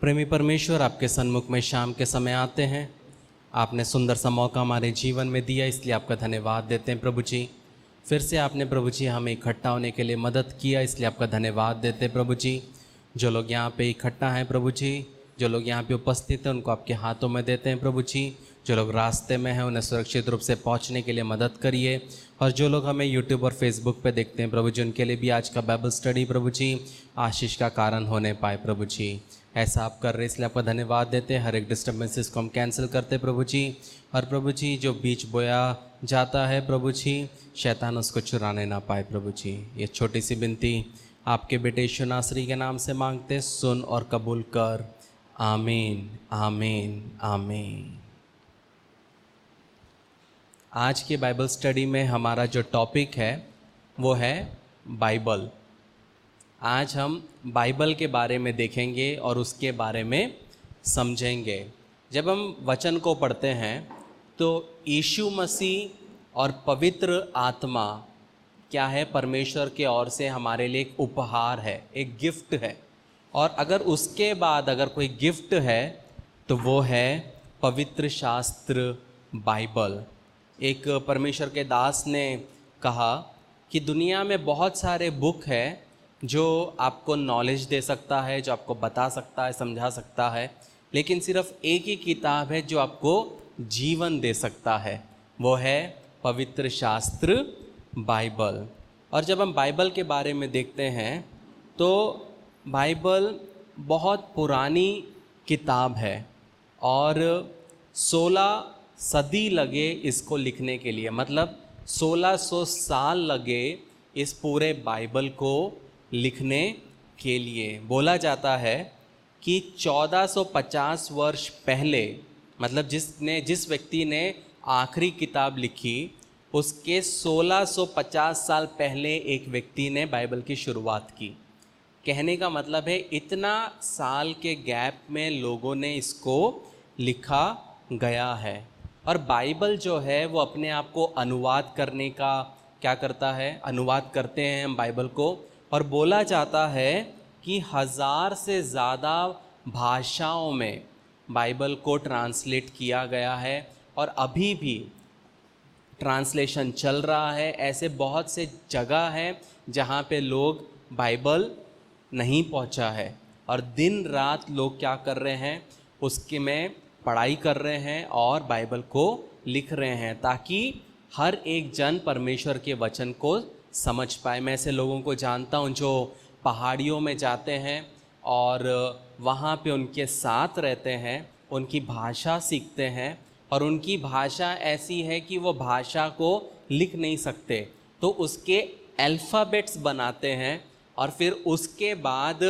प्रेमी परमेश्वर, आपके सन्मुख में शाम के समय आते हैं। आपने सुंदर सा मौका हमारे जीवन में दिया, इसलिए आपका धन्यवाद देते हैं प्रभु जी। फिर से आपने प्रभु जी हमें इकट्ठा होने के लिए मदद किया, इसलिए आपका धन्यवाद देते हैं प्रभु जी। जो लोग यहाँ पे इकट्ठा हैं प्रभु जी, जो लोग यहाँ पे उपस्थित हैं, उनको आपके हाथों में देते हैं प्रभु जी। जो लोग रास्ते में हैं उन्हें सुरक्षित रूप से पहुँचने के लिए मदद करिए। और जो लोग हमें यूट्यूब और फेसबुक पे देखते हैं प्रभु जी, उनके लिए भी आज का बाइबल स्टडी प्रभु जी आशीष का कारण होने पाए प्रभु जी। ऐसा आप कर रहे हैं, इसलिए आपका धन्यवाद देते हैं। हर एक डिस्टर्बेंसेस को हम कैंसिल करते हैं प्रभु जी। और प्रभु जी जो बीज बोया जाता है प्रभु जी, शैतान उसको चुराने ना पाए प्रभु जी। ये छोटी सी विनती आपके बेटे यीशु नासरी के नाम से मांगते, सुन और कबूल कर। आमीन आमीन आमीन। आज के बाइबल स्टडी में हमारा जो टॉपिक है वो है बाइबल। आज हम बाइबल के बारे में देखेंगे और उसके बारे में समझेंगे। जब हम वचन को पढ़ते हैं तो यीशु मसीह और पवित्र आत्मा क्या है, परमेश्वर के ओर से हमारे लिए एक उपहार है, एक गिफ्ट है। और अगर उसके बाद अगर कोई गिफ्ट है तो वो है पवित्र शास्त्र बाइबल। एक परमेश्वर के दास ने कहा कि दुनिया में बहुत सारे बुक है जो आपको नॉलेज दे सकता है, जो आपको बता सकता है, समझा सकता है, लेकिन सिर्फ एक ही किताब है जो आपको जीवन दे सकता है, वो है पवित्र शास्त्र बाइबल। और जब हम बाइबल के बारे में देखते हैं तो बाइबल बहुत पुरानी किताब है और 16 सदी लगे इसको लिखने के लिए, मतलब 1600 साल लगे इस पूरे बाइबल को लिखने के लिए। बोला जाता है कि 1450 वर्ष पहले, मतलब जिस व्यक्ति ने आखिरी किताब लिखी उसके 1650 साल पहले एक व्यक्ति ने बाइबल की शुरुआत की। कहने का मतलब है इतना साल के गैप में लोगों ने इसको लिखा गया है। और बाइबल जो है वो अपने आप को अनुवाद करने का क्या करता है, अनुवाद करते हैं हम बाइबल को। और बोला जाता है कि 1000 से ज़्यादा भाषाओं में बाइबल को ट्रांसलेट किया गया है और अभी भी ट्रांसलेशन चल रहा है। ऐसे बहुत से जगह हैं जहाँ पे लोग बाइबल नहीं पहुँचा है और दिन रात लोग क्या कर रहे हैं, उसके में पढ़ाई कर रहे हैं और बाइबल को लिख रहे हैं ताकि हर एक जन परमेश्वर के वचन को समझ पाए। मैं ऐसे लोगों को जानता हूँ जो पहाड़ियों में जाते हैं और वहाँ पे उनके साथ रहते हैं, उनकी भाषा सीखते हैं और उनकी भाषा ऐसी है कि वो भाषा को लिख नहीं सकते, तो उसके अल्फ़ाबेट्स बनाते हैं और फिर उसके बाद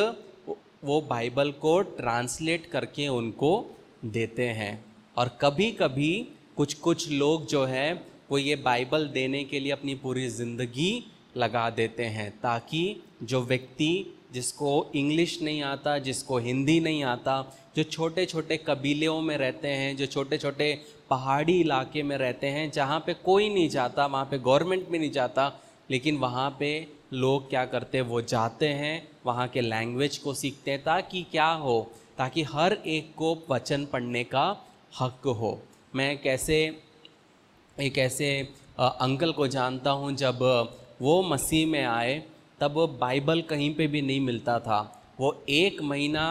वो बाइबल को ट्रांसलेट करके उनको देते हैं। और कभी कभी कुछ लोग जो है वो ये बाइबल देने के लिए अपनी पूरी ज़िंदगी लगा देते हैं ताकि जो व्यक्ति जिसको इंग्लिश नहीं आता, जिसको हिंदी नहीं आता, जो छोटे छोटे कबीलों में रहते हैं, जो छोटे छोटे पहाड़ी इलाके में रहते हैं जहाँ पे कोई नहीं जाता, वहाँ पे गवर्नमेंट भी नहीं जाता, लेकिन वहाँ पे लोग क्या करते हैं, वो जाते हैं, वहाँ के लैंग्वेज को सीखते हैं ताकि क्या हो, ताकि हर एक को वचन पढ़ने का हक हो। मैं एक ऐसे अंकल को जानता हूँ, जब वो मसीह में आए तब बाइबल कहीं पे भी नहीं मिलता था। वो 1 महीना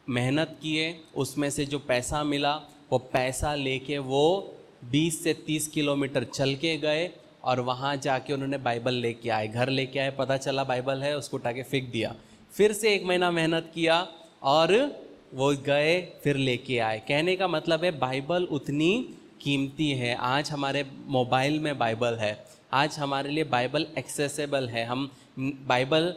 मेहनत किए, उसमें से जो पैसा मिला वो पैसा लेके वो 20 से 30 किलोमीटर चल के गए और वहाँ जाके उन्होंने बाइबल लेके आए, घर लेके आए, पता चला बाइबल है, उसको उठा के फेंक दिया। फिर से 1 महीना मेहनत किया और वो गए, फिर लेके आए। कहने का मतलब है बाइबल उतनी कीमती है। आज हमारे मोबाइल में बाइबल है, आज हमारे लिए बाइबल एक्सेसिबल है। हम बाइबल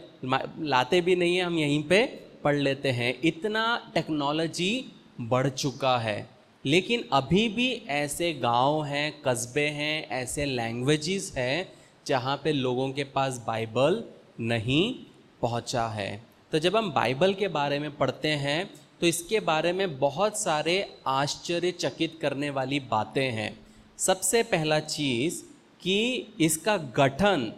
लाते भी नहीं है, हम यहीं पे पढ़ लेते हैं। इतना टेक्नोलॉजी बढ़ चुका है, लेकिन अभी भी ऐसे गांव हैं, कस्बे हैं, ऐसे लैंग्वेजेस हैं जहाँ पे लोगों के पास बाइबल नहीं पहुँचा है। तो जब हम बाइबल के बारे में पढ़ते हैं तो इसके बारे में बहुत सारे आश्चर्यचकित करने वाली बातें हैं। सबसे पहला चीज़ कि इसका गठन,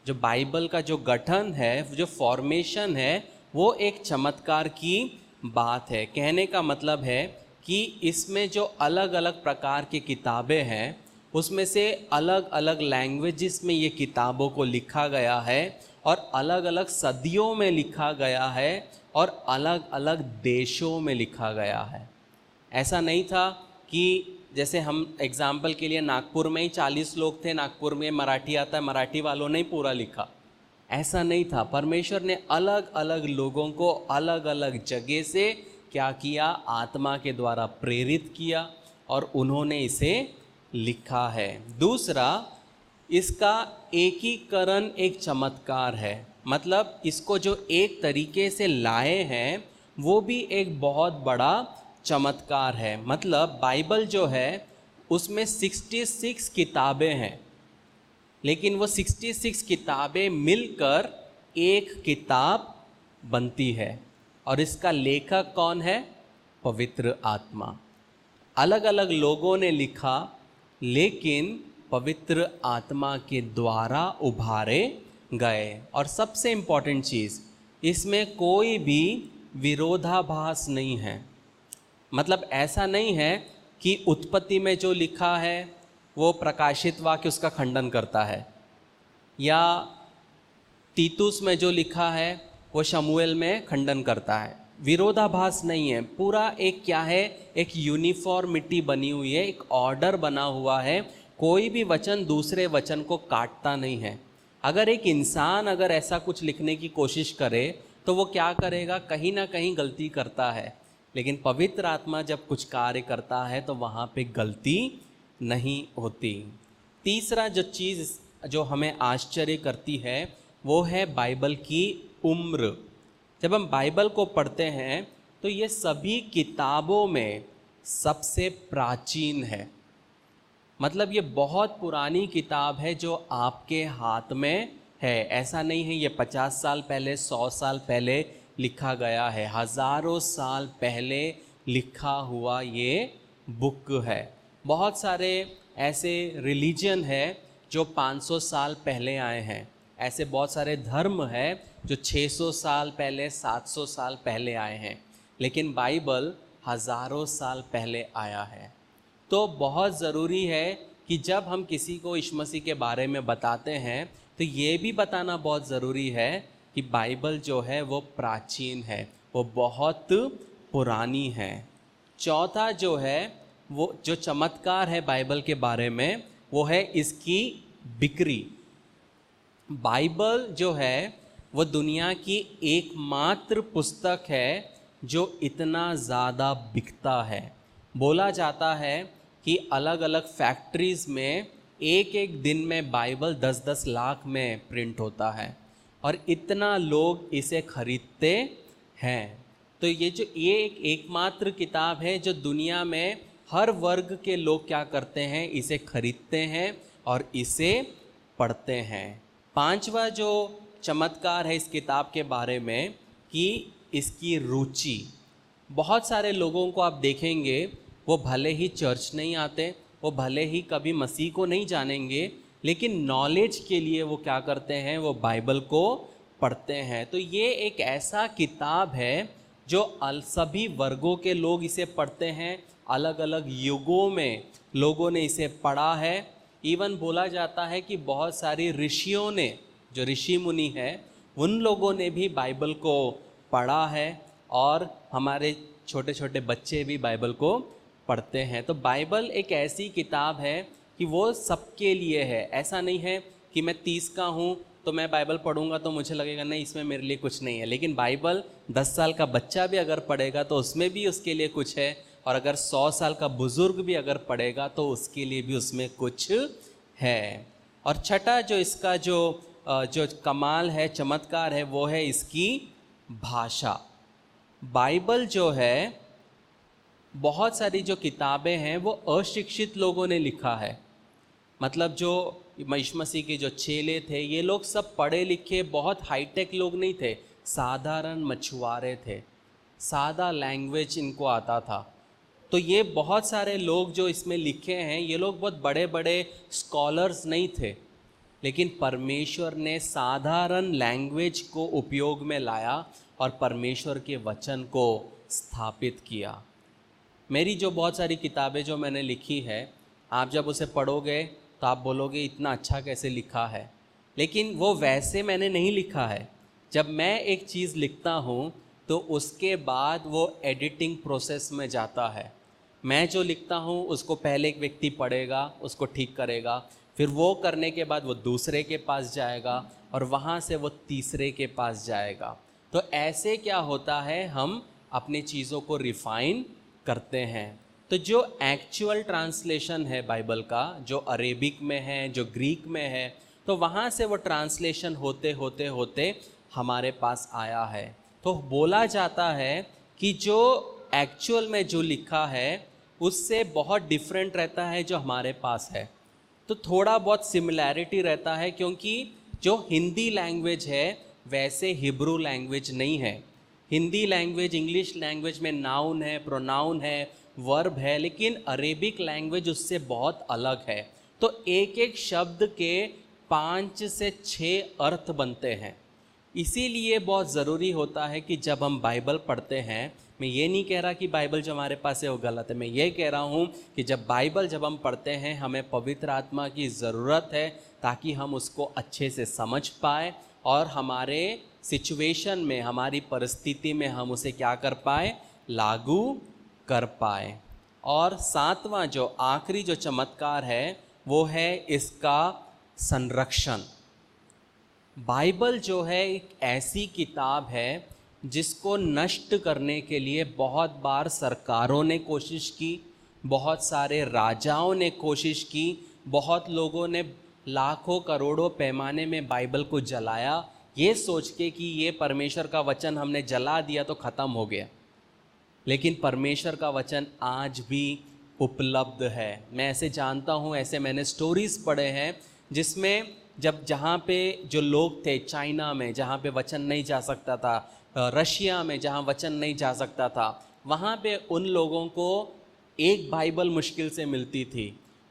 जो बाइबल का जो गठन है, जो फॉर्मेशन है, वो एक चमत्कार की बात है। कहने का मतलब है कि इसमें जो अलग अलग प्रकार की किताबें हैं उसमें से अलग अलग लैंग्वेजेस में ये किताबों को लिखा गया है और अलग अलग सदियों में लिखा गया है और अलग अलग देशों में लिखा गया है। ऐसा नहीं था कि जैसे हम एग्जाम्पल के लिए नागपुर में ही 40 लोग थे, नागपुर में मराठी आता है, मराठी वालों ने ही पूरा लिखा। ऐसा नहीं था। परमेश्वर ने अलग अलग लोगों को अलग अलग जगह से क्या किया, आत्मा के द्वारा प्रेरित किया और उन्होंने इसे लिखा है। दूसरा, इसका एकीकरण एक चमत्कार है। मतलब इसको जो एक तरीके से लाए हैं वो भी एक बहुत बड़ा चमत्कार है। मतलब बाइबल जो है उसमें 66 किताबें हैं, लेकिन वो 66 किताबें मिलकर एक किताब बनती है। और इसका लेखक कौन है? पवित्र आत्मा। अलग अलग लोगों ने लिखा, लेकिन पवित्र आत्मा के द्वारा उभारे गए। और सबसे इम्पॉर्टेंट चीज़, इसमें कोई भी विरोधाभास नहीं है। मतलब ऐसा नहीं है कि उत्पत्ति में जो लिखा है वो प्रकाशित वाक्य उसका खंडन करता है, या तीतुस में जो लिखा है वो शमूएल में खंडन करता है। विरोधाभास नहीं है। पूरा एक क्या है, एक यूनिफॉर्मिटी बनी हुई है, एक ऑर्डर बना हुआ है। कोई भी वचन दूसरे वचन को काटता नहीं है। अगर एक इंसान अगर ऐसा कुछ लिखने की कोशिश करे तो वो क्या करेगा, कहीं ना कहीं गलती करता है। लेकिन पवित्र आत्मा जब कुछ कार्य करता है तो वहाँ पे गलती नहीं होती। तीसरा जो चीज़ जो हमें आश्चर्य करती है वो है बाइबल की उम्र। जब हम बाइबल को पढ़ते हैं तो ये सभी किताबों में सबसे प्राचीन है। मतलब ये बहुत पुरानी किताब है जो आपके हाथ में है। ऐसा नहीं है ये 50 साल पहले, 100 साल पहले लिखा गया है। हज़ारों साल पहले लिखा हुआ ये बुक है। बहुत सारे ऐसे रिलीजन है जो 500 साल पहले आए हैं। ऐसे बहुत सारे धर्म है जो 600 साल पहले, 700 साल पहले आए हैं। लेकिन बाइबल हज़ारों साल पहले आया है। तो बहुत ज़रूरी है कि जब हम किसी को यीशु मसीह के बारे में बताते हैं तो ये भी बताना बहुत ज़रूरी है कि बाइबल जो है वो प्राचीन है, वो बहुत पुरानी है। चौथा जो है वो जो चमत्कार है बाइबल के बारे में वो है इसकी बिक्री। बाइबल जो है वो दुनिया की एकमात्र पुस्तक है जो इतना ज़्यादा बिकता है। बोला जाता है कि अलग अलग फैक्ट्रीज़ में एक एक दिन में बाइबल 10-10 लाख में प्रिंट होता है और इतना लोग इसे खरीदते हैं। तो ये एक एकमात्र किताब है जो दुनिया में हर वर्ग के लोग क्या करते हैं, इसे खरीदते हैं और इसे पढ़ते हैं। पांचवा जो चमत्कार है इस किताब के बारे में कि इसकी रुचि। बहुत सारे लोगों को आप देखेंगे वो भले ही चर्च नहीं आते, वो भले ही कभी मसीह को नहीं जानेंगे, लेकिन नॉलेज के लिए वो क्या करते हैं, वो बाइबल को पढ़ते हैं। तो ये एक ऐसा किताब है जो सभी वर्गों के लोग इसे पढ़ते हैं। अलग अलग युगों में लोगों ने इसे पढ़ा है। इवन बोला जाता है कि बहुत सारी ऋषियों ने, जो ऋषि मुनि हैं, उन लोगों ने भी बाइबल को पढ़ा है और हमारे छोटे छोटे बच्चे भी बाइबल को पढ़ते हैं। तो बाइबल एक ऐसी किताब है कि वो सबके लिए है। ऐसा नहीं है कि मैं 30 का हूँ तो मैं बाइबल पढ़ूंगा तो मुझे लगेगा नहीं इसमें मेरे लिए कुछ नहीं है। लेकिन बाइबल 10 साल का बच्चा भी अगर पढ़ेगा तो उसमें भी उसके लिए कुछ है, और अगर 100 साल का बुजुर्ग भी अगर पढ़ेगा तो उसके लिए भी उसमें कुछ है। और छठा जो इसका जो कमाल है, चमत्कार है, वो है इसकी भाषा। बाइबल जो है, बहुत सारी जो किताबें हैं वो अशिक्षित लोगों ने लिखा है। मतलब जो यीशु मसीह के जो चेले थे ये लोग सब पढ़े लिखे बहुत हाईटेक लोग नहीं थे, साधारण मछुआरे थे, सादा लैंग्वेज इनको आता था। तो ये बहुत सारे लोग जो इसमें लिखे हैं ये लोग बहुत बड़े बड़े स्कॉलर्स नहीं थे, लेकिन परमेश्वर ने साधारण लैंग्वेज को उपयोग में लाया और परमेश्वर के वचन को स्थापित किया। मेरी जो बहुत सारी किताबें जो मैंने लिखी है, आप जब उसे पढ़ोगे तो आप बोलोगे इतना अच्छा कैसे लिखा है, लेकिन वो वैसे मैंने नहीं लिखा है। जब मैं एक चीज़ लिखता हूँ तो उसके बाद वो एडिटिंग प्रोसेस में जाता है। मैं जो लिखता हूँ उसको पहले एक व्यक्ति पढ़ेगा, उसको ठीक करेगा, फिर वो करने के बाद वो दूसरे के पास जाएगा और वहाँ से वो तीसरे के पास जाएगा। तो ऐसे क्या होता है, हम अपनी चीज़ों को रिफाइन करते हैं। तो जो एक्चुअल ट्रांसलेशन है बाइबल का, जो अरेबिक में है, जो ग्रीक में है, तो वहाँ से वो ट्रांसलेशन होते होते होते हमारे पास आया है। तो बोला जाता है कि जो एक्चुअल में जो लिखा है उससे बहुत डिफरेंट रहता है जो हमारे पास है। तो थोड़ा बहुत सिमिलैरिटी रहता है, क्योंकि जो हिंदी लैंग्वेज है वैसे हिब्रू लैंग्वेज नहीं है। हिंदी लैंग्वेज, इंग्लिश लैंग्वेज में नाउन है, प्रोनाउन है, वर्ब है, लेकिन अरेबिक लैंग्वेज उससे बहुत अलग है। तो एक एक शब्द के 5 से 6 अर्थ बनते हैं। इसीलिए बहुत ज़रूरी होता है कि जब हम बाइबल पढ़ते हैं, मैं ये नहीं कह रहा कि बाइबल जो हमारे पास है वो गलत है, मैं ये कह रहा हूँ कि जब हम पढ़ते हैं हमें पवित्र आत्मा की ज़रूरत है ताकि हम उसको अच्छे से समझ पाए और हमारे सिचुएशन में, हमारी परिस्थिति में हम उसे क्या कर पाए, लागू कर पाए। और 7वां जो आखिरी जो चमत्कार है वो है इसका संरक्षण। बाइबल जो है एक ऐसी किताब है जिसको नष्ट करने के लिए बहुत बार सरकारों ने कोशिश की, बहुत सारे राजाओं ने कोशिश की, बहुत लोगों ने लाखों करोड़ों पैमाने में बाइबल को जलाया, ये सोच के कि ये परमेश्वर का वचन हमने जला दिया तो ख़त्म हो गया। लेकिन परमेश्वर का वचन आज भी उपलब्ध है। मैं ऐसे जानता हूँ, ऐसे मैंने स्टोरीज़ पढ़े हैं जिसमें जहाँ पे जो लोग थे, चाइना में जहाँ पे वचन नहीं जा सकता था, रशिया में जहाँ वचन नहीं जा सकता था, वहाँ पे उन लोगों को एक बाइबल मुश्किल से मिलती थी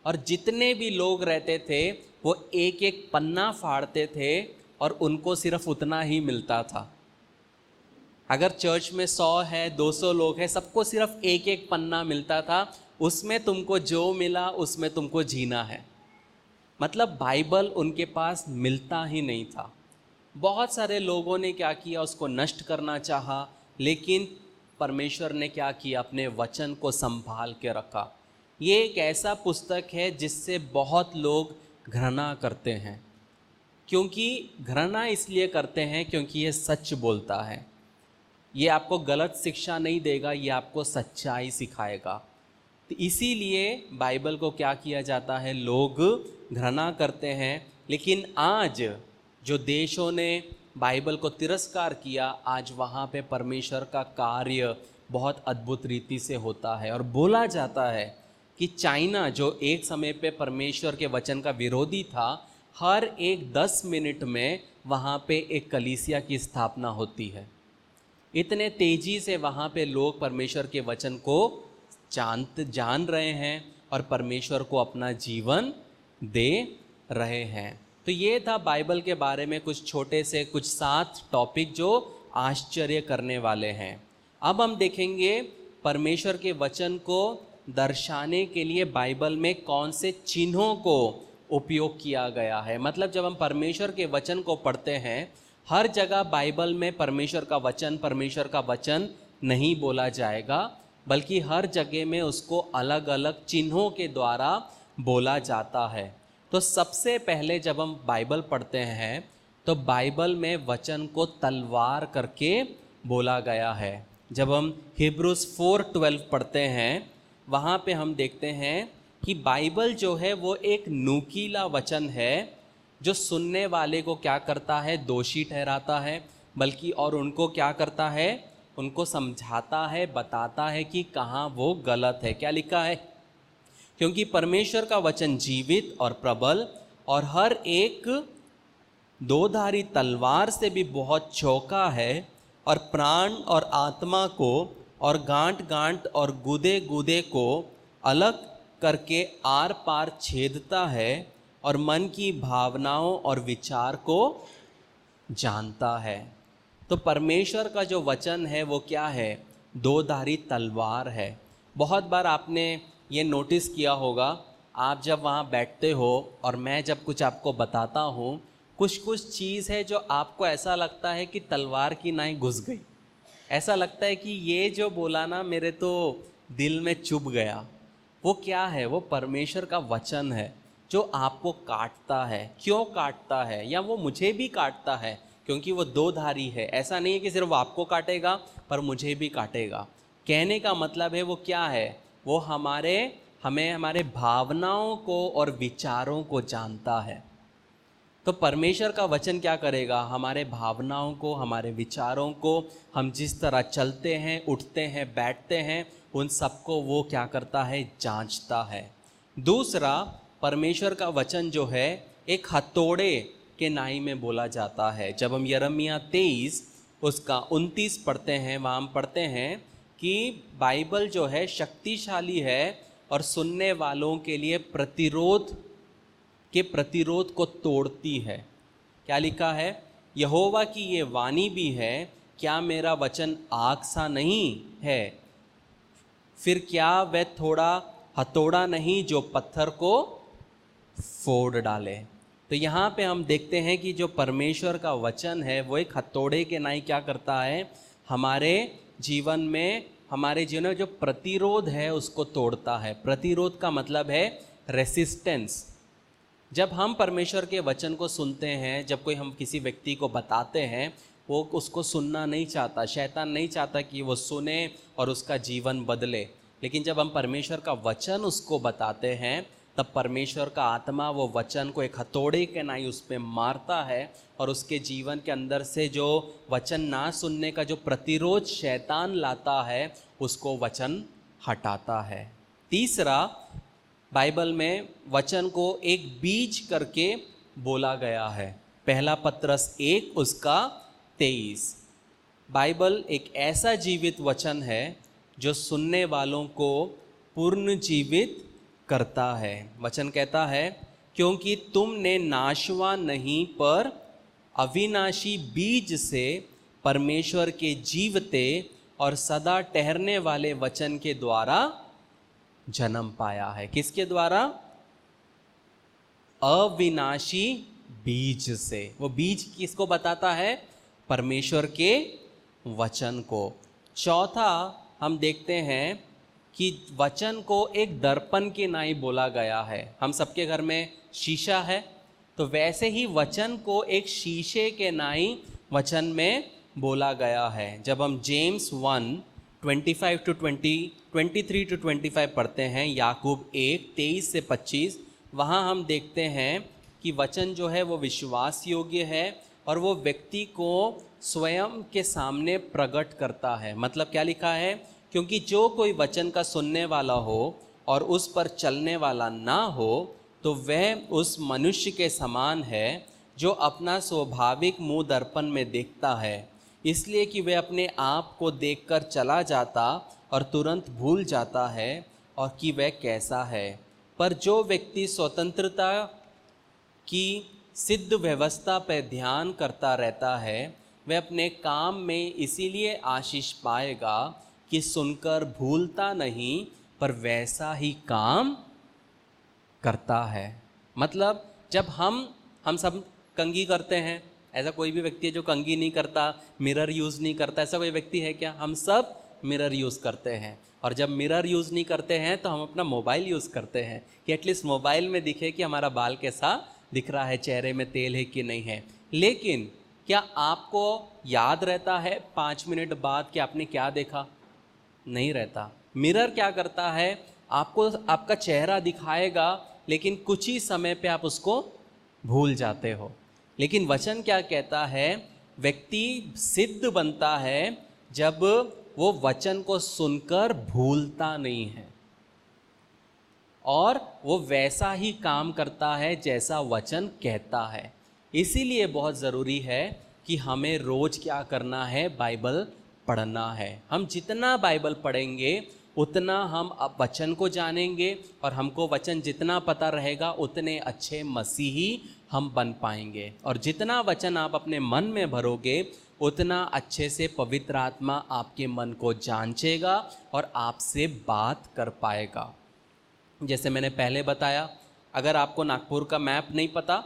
और जितने भी लोग रहते थे वो एक एक पन्ना फाड़ते थे और उनको सिर्फ उतना ही मिलता था। अगर चर्च में 100 है, 200 लोग हैं, सबको सिर्फ एक एक पन्ना मिलता था, उसमें तुमको जो मिला उसमें तुमको जीना है। मतलब बाइबल उनके पास मिलता ही नहीं था। बहुत सारे लोगों ने क्या किया, उसको नष्ट करना चाहा, लेकिन परमेश्वर ने क्या किया, अपने वचन को संभाल के रखा। ये एक ऐसा पुस्तक है जिससे बहुत लोग घृणा करते हैं। क्योंकि घृणा इसलिए करते हैं क्योंकि ये सच बोलता है। ये आपको गलत शिक्षा नहीं देगा, ये आपको सच्चाई सिखाएगा। तो इसीलिए बाइबल को क्या किया जाता है, लोग घृणा करते हैं। लेकिन आज जो देशों ने बाइबल को तिरस्कार किया, आज वहाँ पे परमेश्वर का कार्य बहुत अद्भुत रीति से होता है। और बोला जाता है कि चाइना जो एक समय पे परमेश्वर के वचन का विरोधी था, हर एक 10 मिनट में वहाँ पे एक कलीसिया की स्थापना होती है। इतने तेजी से वहाँ पे लोग परमेश्वर के वचन को जान रहे हैं और परमेश्वर को अपना जीवन दे रहे हैं। तो ये था बाइबल के बारे में कुछ छोटे से कुछ 7 टॉपिक जो आश्चर्य करने वाले हैं। अब हम देखेंगे परमेश्वर के वचन को दर्शाने के लिए बाइबल में कौन से चिन्हों को उपयोग किया गया है। मतलब जब हम परमेश्वर के वचन को पढ़ते हैं, हर जगह बाइबल में परमेश्वर का वचन नहीं बोला जाएगा, बल्कि हर जगह में उसको अलग अलग चिन्हों के द्वारा बोला जाता है। तो सबसे पहले जब हम बाइबल पढ़ते हैं तो बाइबल में वचन को तलवार करके बोला गया है। जब हम हिब्रूज 4:12 पढ़ते हैं, वहाँ पे हम देखते हैं कि बाइबल जो है वो एक नुकीला वचन है जो सुनने वाले को क्या करता है, दोषी ठहराता है, बल्कि और उनको क्या करता है, उनको समझाता है, बताता है कि कहाँ वो गलत है। क्या लिखा है, क्योंकि परमेश्वर का वचन जीवित और प्रबल और हर एक 2-धारी तलवार से भी बहुत चौका है और प्राण और आत्मा को और गांठ गांठ और गुदे गुदे को अलग करके आर पार छेदता है और मन की भावनाओं और विचार को जानता है। तो परमेश्वर का जो वचन है वो क्या है, दो-धारी तलवार है। बहुत बार आपने ये नोटिस किया होगा, आप जब वहाँ बैठते हो और मैं जब कुछ आपको बताता हूँ, कुछ कुछ चीज़ है जो आपको ऐसा लगता है कि तलवार की नाई घुस गई। ऐसा लगता है कि ये जो बोला ना मेरे तो दिल में चुभ गया। वो क्या है? वो परमेश्वर का वचन है जो आपको काटता है। क्यों काटता है? या वो मुझे भी काटता है क्योंकि वो दो धारी है। ऐसा नहीं है कि सिर्फ आपको काटेगा पर मुझे भी काटेगा। कहने का मतलब है वो क्या है? वो हमें हमारे भावनाओं को और विचारों को जानता है। तो परमेश्वर का वचन क्या करेगा? हमारे भावनाओं को, हमारे विचारों को, हम जिस तरह चलते हैं, उठते हैं, बैठते हैं, उन सबको वो क्या करता है? जांचता है। दूसरा, परमेश्वर का वचन जो है एक हथौड़े के नाई में बोला जाता है। जब हम यिर्मयाह 23 उसका 29 पढ़ते हैं, वहाँ हम पढ़ते हैं कि बाइबल जो है शक्तिशाली है और सुनने वालों के लिए प्रतिरोध को तोड़ती है। क्या लिखा है? यहोवा की ये वाणी भी है, क्या मेरा वचन आग सा नहीं है? फिर क्या वह थोड़ा हथौड़ा नहीं जो पत्थर को फोड़ डाले? तो यहाँ पे हम देखते हैं कि जो परमेश्वर का वचन है वो एक हथौड़े के नाई क्या करता है? हमारे जीवन में जो प्रतिरोध है उसको तोड़ता है। प्रतिरोध का मतलब है रेसिस्टेंस। जब हम परमेश्वर के वचन को सुनते हैं, जब कोई हम किसी व्यक्ति को बताते हैं, वो उसको सुनना नहीं चाहता। शैतान नहीं चाहता कि वो सुने और उसका जीवन बदले। लेकिन जब हम परमेश्वर का वचन उसको बताते हैं, तब परमेश्वर का आत्मा वो वचन को एक हथौड़े के नाई उस पर मारता है और उसके जीवन के अंदर से जो वचन ना सुनने का जो प्रतिरोध शैतान लाता है उसको वचन हटाता है। तीसरा, बाइबल में वचन को एक बीज करके बोला गया है। पहला पत्रस 1 उसका 23। बाइबल एक ऐसा जीवित वचन है जो सुनने वालों को पूर्ण जीवित करता है। वचन कहता है, क्योंकि तुमने नाशवान नहीं पर अविनाशी बीज से परमेश्वर के जीवते और सदा ठहरने वाले वचन के द्वारा जन्म पाया है। किसके द्वारा? अविनाशी बीज से। वो बीज किसको बताता है? परमेश्वर के वचन को। चौथा, हम देखते हैं कि वचन को एक दर्पण के नाई बोला गया है। हम सबके घर में शीशा है, तो वैसे ही वचन को एक शीशे के नाई वचन में बोला गया है। जब हम जेम्स 1:23-25 पढ़ते हैं, याकूब 1:23-25, वहाँ हम देखते हैं कि वचन जो है वो विश्वास योग्य है और वो व्यक्ति को स्वयं के सामने प्रकट करता है। मतलब क्या लिखा है? क्योंकि जो कोई वचन का सुनने वाला हो और उस पर चलने वाला ना हो, तो वह उस मनुष्य के समान है जो अपना स्वाभाविक मुँह दर्पण में देखता है, इसलिए कि वह अपने आप को देखकर चला जाता और तुरंत भूल जाता है और कि वह कैसा है। पर जो व्यक्ति स्वतंत्रता की सिद्ध व्यवस्था पर ध्यान करता रहता है, वह अपने काम में इसीलिए आशीष पाएगा कि सुनकर भूलता नहीं पर वैसा ही काम करता है। मतलब जब हम सब कंघी करते हैं, ऐसा कोई भी व्यक्ति है जो कंघी नहीं करता, मिरर यूज़ नहीं करता? ऐसा कोई व्यक्ति है क्या? हम सब मिरर यूज़ करते हैं। और जब मिरर यूज़ नहीं करते हैं तो हम अपना मोबाइल यूज़ करते हैं कि एटलीस्ट मोबाइल में दिखे कि हमारा बाल कैसा दिख रहा है, चेहरे में तेल है कि नहीं है। लेकिन क्या आपको याद रहता है 5 मिनट बाद कि आपने क्या देखा? नहीं रहता। मिरर क्या करता है? आपको आपका चेहरा दिखाएगा, लेकिन कुछ ही समय पे आप उसको भूल जाते हो। लेकिन वचन क्या कहता है? व्यक्ति सिद्ध बनता है जब वो वचन को सुनकर भूलता नहीं है और वो वैसा ही काम करता है जैसा वचन कहता है। इसीलिए बहुत ज़रूरी है कि हमें रोज़ क्या करना है? बाइबल पढ़ना है। हम जितना बाइबल पढ़ेंगे उतना हम अब वचन को जानेंगे और हमको वचन जितना पता रहेगा उतने अच्छे मसीही हम बन पाएंगे। और जितना वचन आप अपने मन में भरोगे उतना अच्छे से पवित्र आत्मा आपके मन को जांचेगा और आपसे बात कर पाएगा। जैसे मैंने पहले बताया, अगर आपको नागपुर का मैप नहीं पता,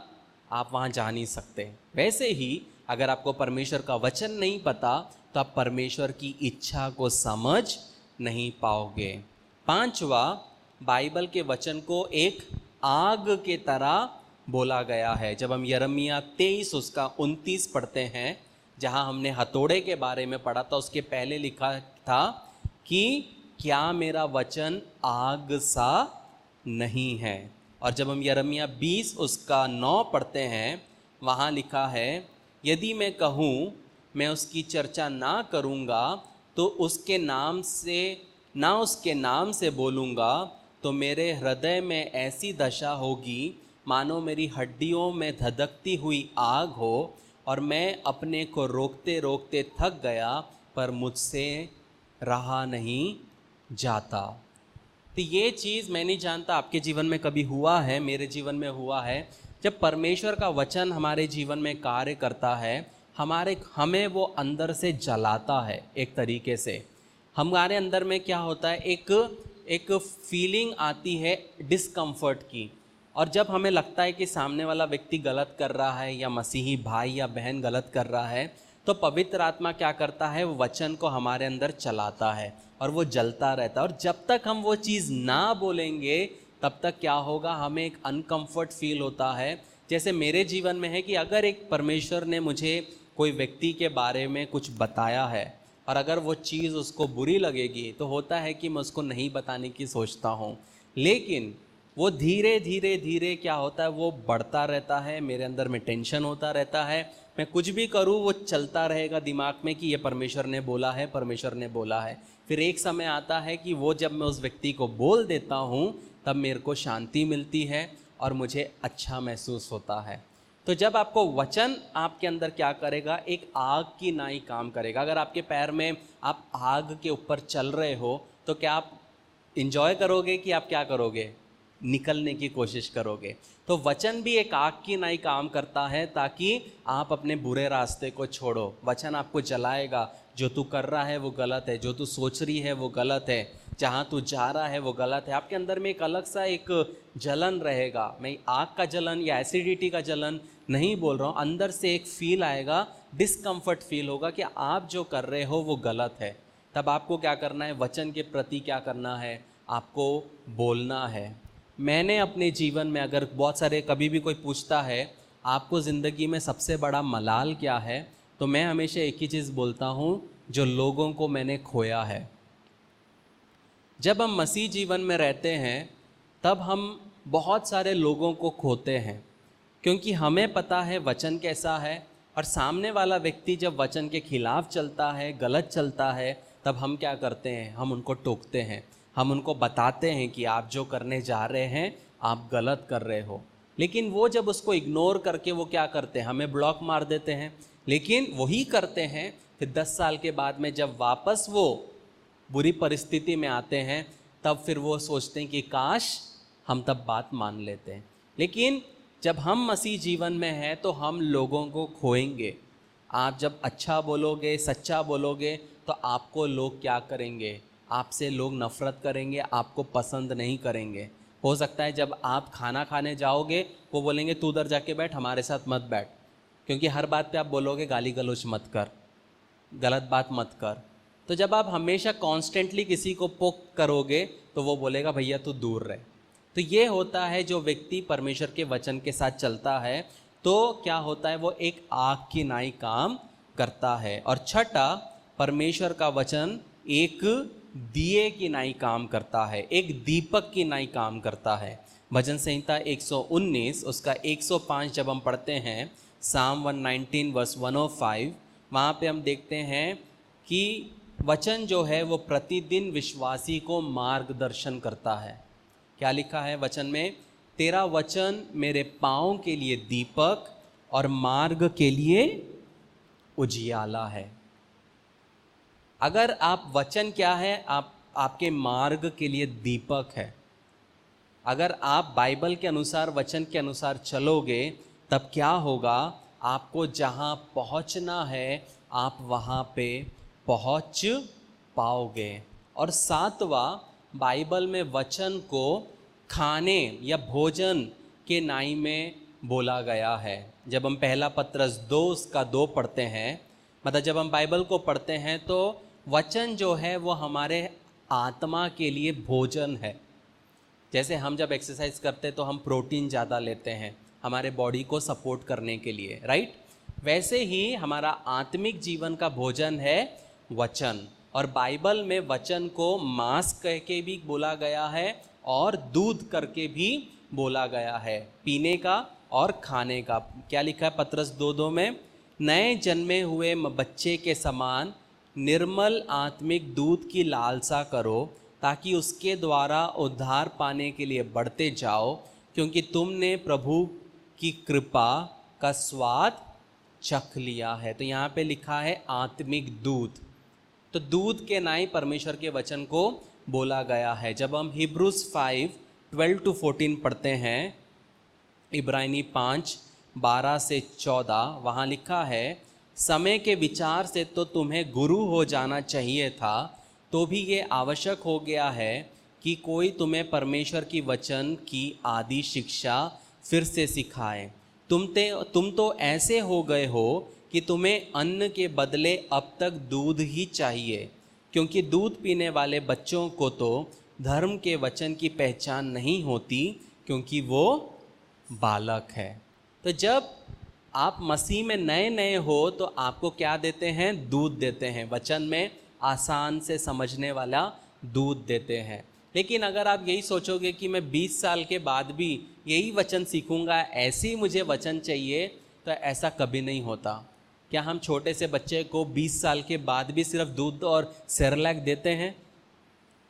आप वहाँ जा नहीं सकते। वैसे ही अगर आपको परमेश्वर का वचन नहीं पता, तो आप परमेश्वर की इच्छा को समझ नहीं पाओगे। पांचवा, बाइबल के वचन को एक आग के तरह बोला गया है। जब हम यिर्मयाह 23 उसका 29 पढ़ते हैं, जहाँ हमने हथौड़े के बारे में पढ़ा था, उसके पहले लिखा था कि क्या मेरा वचन आग सा नहीं है। और जब हम यिर्मयाह 20 उसका 9 पढ़ते हैं, वहाँ लिखा है, यदि मैं कहूँ मैं उसकी चर्चा ना करूँगा तो उसके नाम से बोलूँगा, तो मेरे हृदय में ऐसी दशा होगी मानो मेरी हड्डियों में धधकती हुई आग हो, और मैं अपने को रोकते रोकते थक गया, पर मुझसे रहा नहीं जाता। तो ये चीज़ मैं नहीं जानता आपके जीवन में कभी हुआ है, मेरे जीवन में हुआ है। जब परमेश्वर का वचन हमारे जीवन में कार्य करता है, हमें वो अंदर से जलाता है। एक तरीके से हमारे अंदर में क्या होता है, एक फीलिंग आती है डिस्कम्फर्ट की। और जब हमें लगता है कि सामने वाला व्यक्ति गलत कर रहा है, या मसीही भाई या बहन गलत कर रहा है, तो पवित्र आत्मा क्या करता है, वचन को हमारे अंदर चलाता है और वो जलता रहता है। और जब तक हम वो चीज़ ना बोलेंगे, तब तक क्या होगा, हमें एक अनकंफर्ट फील होता है। जैसे मेरे जीवन में है कि अगर एक परमेश्वर ने मुझे कोई व्यक्ति के बारे में कुछ बताया है, और अगर वो चीज़ उसको बुरी लगेगी, तो होता है कि मैं उसको नहीं बताने की सोचता हूँ। लेकिन वो धीरे धीरे धीरे क्या होता है, वो बढ़ता रहता है, मेरे अंदर में टेंशन होता रहता है। मैं कुछ भी करूँ वो चलता रहेगा दिमाग में कि ये परमेश्वर ने बोला है, परमेश्वर ने बोला है। फिर एक समय आता है कि वो जब मैं उस व्यक्ति को बोल देता हूँ, तब मेरे को शांति मिलती है और मुझे अच्छा महसूस होता है। तो जब आपको वचन आपके अंदर क्या करेगा, एक आग की नाई काम करेगा। अगर आपके पैर में आप आग के ऊपर चल रहे हो, तो क्या आप इंजॉय करोगे कि आप क्या करोगे, निकलने की कोशिश करोगे। तो वचन भी एक आग की नाई काम करता है, ताकि आप अपने बुरे रास्ते को छोड़ो। वचन आपको जलाएगा, जो तू कर रहा है वो गलत है, जो तू सोच रही है वो गलत है, जहाँ तू जा रहा है वो गलत है। आपके अंदर में एक अलग सा एक जलन रहेगा। मैं आग का जलन या एसिडिटी का जलन नहीं बोल रहा हूँ, अंदर से एक फील आएगा, डिस्कम्फर्ट फील होगा कि आप जो कर रहे हो वो गलत है। तब आपको क्या करना है, वचन के प्रति क्या करना है, आपको बोलना है। मैंने अपने जीवन में, अगर बहुत सारे कभी भी कोई पूछता है आपको ज़िंदगी में सबसे बड़ा मलाल क्या है, तो मैं हमेशा एक ही चीज़ बोलता हूँ, जो लोगों को मैंने खोया है। जब हम मसीह जीवन में रहते हैं, तब हम बहुत सारे लोगों को खोते हैं, क्योंकि हमें पता है वचन कैसा है। और सामने वाला व्यक्ति जब वचन के खिलाफ चलता है, गलत चलता है, तब हम क्या करते हैं, हम उनको टोकते हैं, हम उनको बताते हैं कि आप जो करने जा रहे हैं आप गलत कर रहे हो। लेकिन वो जब उसको इग्नोर करके वो क्या करते हैं, हमें ब्लॉक मार देते हैं। लेकिन वही करते हैं, फिर 10 साल के बाद में जब वापस वो बुरी परिस्थिति में आते हैं, तब फिर वो सोचते हैं कि काश हम तब बात मान लेते हैं। लेकिन जब हम मसीह जीवन में हैं, तो हम लोगों को खोएंगे। आप जब अच्छा बोलोगे, सच्चा बोलोगे, तो आपको लोग क्या करेंगे, आपसे लोग नफ़रत करेंगे, आपको पसंद नहीं करेंगे। हो सकता है जब आप खाना खाने जाओगे, वो बोलेंगे तू उधर जाके बैठ, हमारे साथ मत बैठ, क्योंकि हर बात पे आप बोलोगे गाली गलौज मत कर, गलत बात मत कर। तो जब आप हमेशा कॉन्स्टेंटली किसी को पोक करोगे, तो वो बोलेगा भैया तू दूर रहे। तो ये होता है, जो व्यक्ति परमेश्वर के वचन के साथ चलता है, तो क्या होता है, वो एक आग की नाई काम करता है। और छठा, परमेश्वर का वचन एक दिए की नाई काम करता है, एक दीपक की नाई काम करता है। भजन संहिता 119 उसका 105 जब हम पढ़ते हैं, साम 119 वर्स 105, वहाँ पे हम देखते हैं कि वचन जो है वो प्रतिदिन विश्वासी को मार्गदर्शन करता है। क्या लिखा है वचन में, तेरा वचन मेरे पाँव के लिए दीपक और मार्ग के लिए उजियाला है। अगर आप वचन क्या है, आपके मार्ग के लिए दीपक है। अगर आप बाइबल के अनुसार, वचन के अनुसार चलोगे, तब क्या होगा, आपको जहाँ पहुँचना है आप वहाँ पे पहुँच पाओगे। और सातवां, बाइबल में वचन को खाने या भोजन के नाई में बोला गया है। जब हम पहला पत्रस 2 उसका 2 पढ़ते हैं, मतलब जब हम बाइबल को पढ़ते हैं तो वचन जो है वो हमारे आत्मा के लिए भोजन है। जैसे हम जब एक्सरसाइज करते हैं तो हम प्रोटीन ज़्यादा लेते हैं हमारे बॉडी को सपोर्ट करने के लिए, राइट? वैसे ही हमारा आत्मिक जीवन का भोजन है वचन। और बाइबल में वचन को मांस कह के भी बोला गया है और दूध करके भी बोला गया है, पीने का और खाने का। क्या लिखा है पत्रस 2:2 में? नए जन्मे हुए बच्चे के समान निर्मल आत्मिक दूध की लालसा करो, ताकि उसके द्वारा उद्धार पाने के लिए बढ़ते जाओ, क्योंकि तुमने प्रभु की कृपा का स्वाद चख लिया है। तो यहाँ पे लिखा है आत्मिक दूध। तो दूध के नाई परमेश्वर के वचन को बोला गया है। जब हम हिब्रूज 5:12-14 पढ़ते हैं, इब्रानी 5:12-14, वहाँ लिखा है, समय के विचार से तो तुम्हें गुरु हो जाना चाहिए था, तो भी ये आवश्यक हो गया है कि कोई तुम्हें परमेश्वर की वचन की आदि शिक्षा फिर से सिखाए। तुम तो ऐसे हो गए हो कि तुम्हें अन्न के बदले अब तक दूध ही चाहिए, क्योंकि दूध पीने वाले बच्चों को तो धर्म के वचन की पहचान नहीं होती, क्योंकि वो बालक है। तो जब आप मसीह में नए नए हो तो आपको क्या देते हैं? दूध देते हैं। वचन में आसान से समझने वाला दूध देते हैं। लेकिन अगर आप यही सोचोगे कि मैं 20 साल के बाद भी यही वचन सीखूंगा, ऐसे ही मुझे वचन चाहिए, तो ऐसा कभी नहीं होता। क्या हम छोटे से बच्चे को 20 साल के बाद भी सिर्फ दूध और सेरेलैक देते हैं?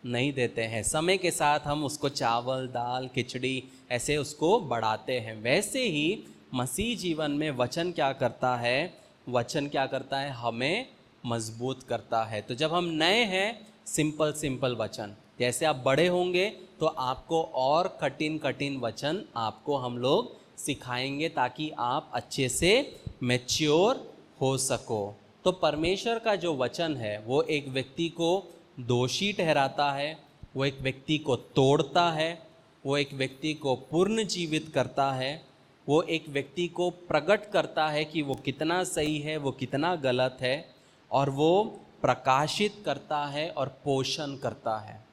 नहीं देते हैं। समय के साथ हम उसको चावल, दाल, खिचड़ी ऐसे उसको बढ़ाते हैं। वैसे ही मसीह जीवन में वचन क्या करता है? वचन क्या करता है? हमें मजबूत करता है। तो जब हम नए हैं, सिंपल वचन, जैसे आप बड़े होंगे तो आपको और कठिन कठिन वचन आपको हम लोग सिखाएंगे, ताकि आप अच्छे से मैच्योर हो सको। तो परमेश्वर का जो वचन है वो एक व्यक्ति को दोषी ठहराता है, वो एक व्यक्ति को तोड़ता है, वो एक व्यक्ति को पूर्ण जीवित करता है, वो एक व्यक्ति को प्रकट करता है कि वो कितना सही है, वो कितना गलत है, और वो प्रकाशित करता है और पोषण करता है।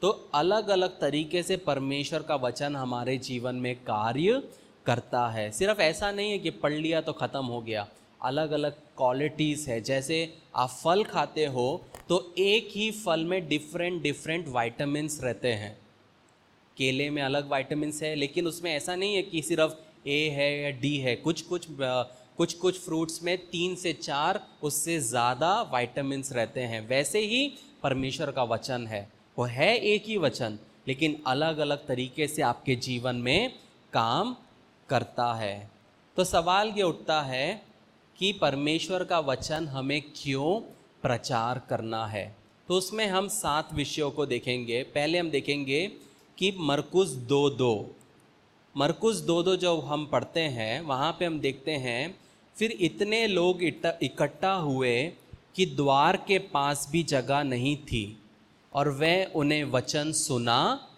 तो अलग अलग तरीके से परमेश्वर का वचन हमारे जीवन में कार्य करता है। सिर्फ ऐसा नहीं है कि पढ़ लिया तो ख़त्म हो गया। अलग अलग क्वालिटीज़ है। जैसे आप फल खाते हो तो एक ही फल में डिफरेंट विटामिन्स रहते हैं। केले में अलग विटामिन्स है, लेकिन उसमें ऐसा नहीं है कि सिर्फ ए है या डी है। कुछ फ्रूट्स में 3 से 4 उससे ज़्यादा विटामिन्स रहते हैं। वैसे ही परमेश्वर का वचन है, वो है एक ही वचन, लेकिन अलग अलग तरीके से आपके जीवन में काम करता है। तो सवाल ये उठता है कि परमेश्वर का वचन हमें क्यों प्रचार करना है? तो उसमें हम 7 विषयों को देखेंगे। पहले हम देखेंगे कि मरकुस 2:2 जो हम पढ़ते हैं, वहाँ पे हम देखते हैं, फिर इतने लोग इकट्ठा हुए कि द्वार के पास भी जगह नहीं थी, और वह उन्हें वचन सुना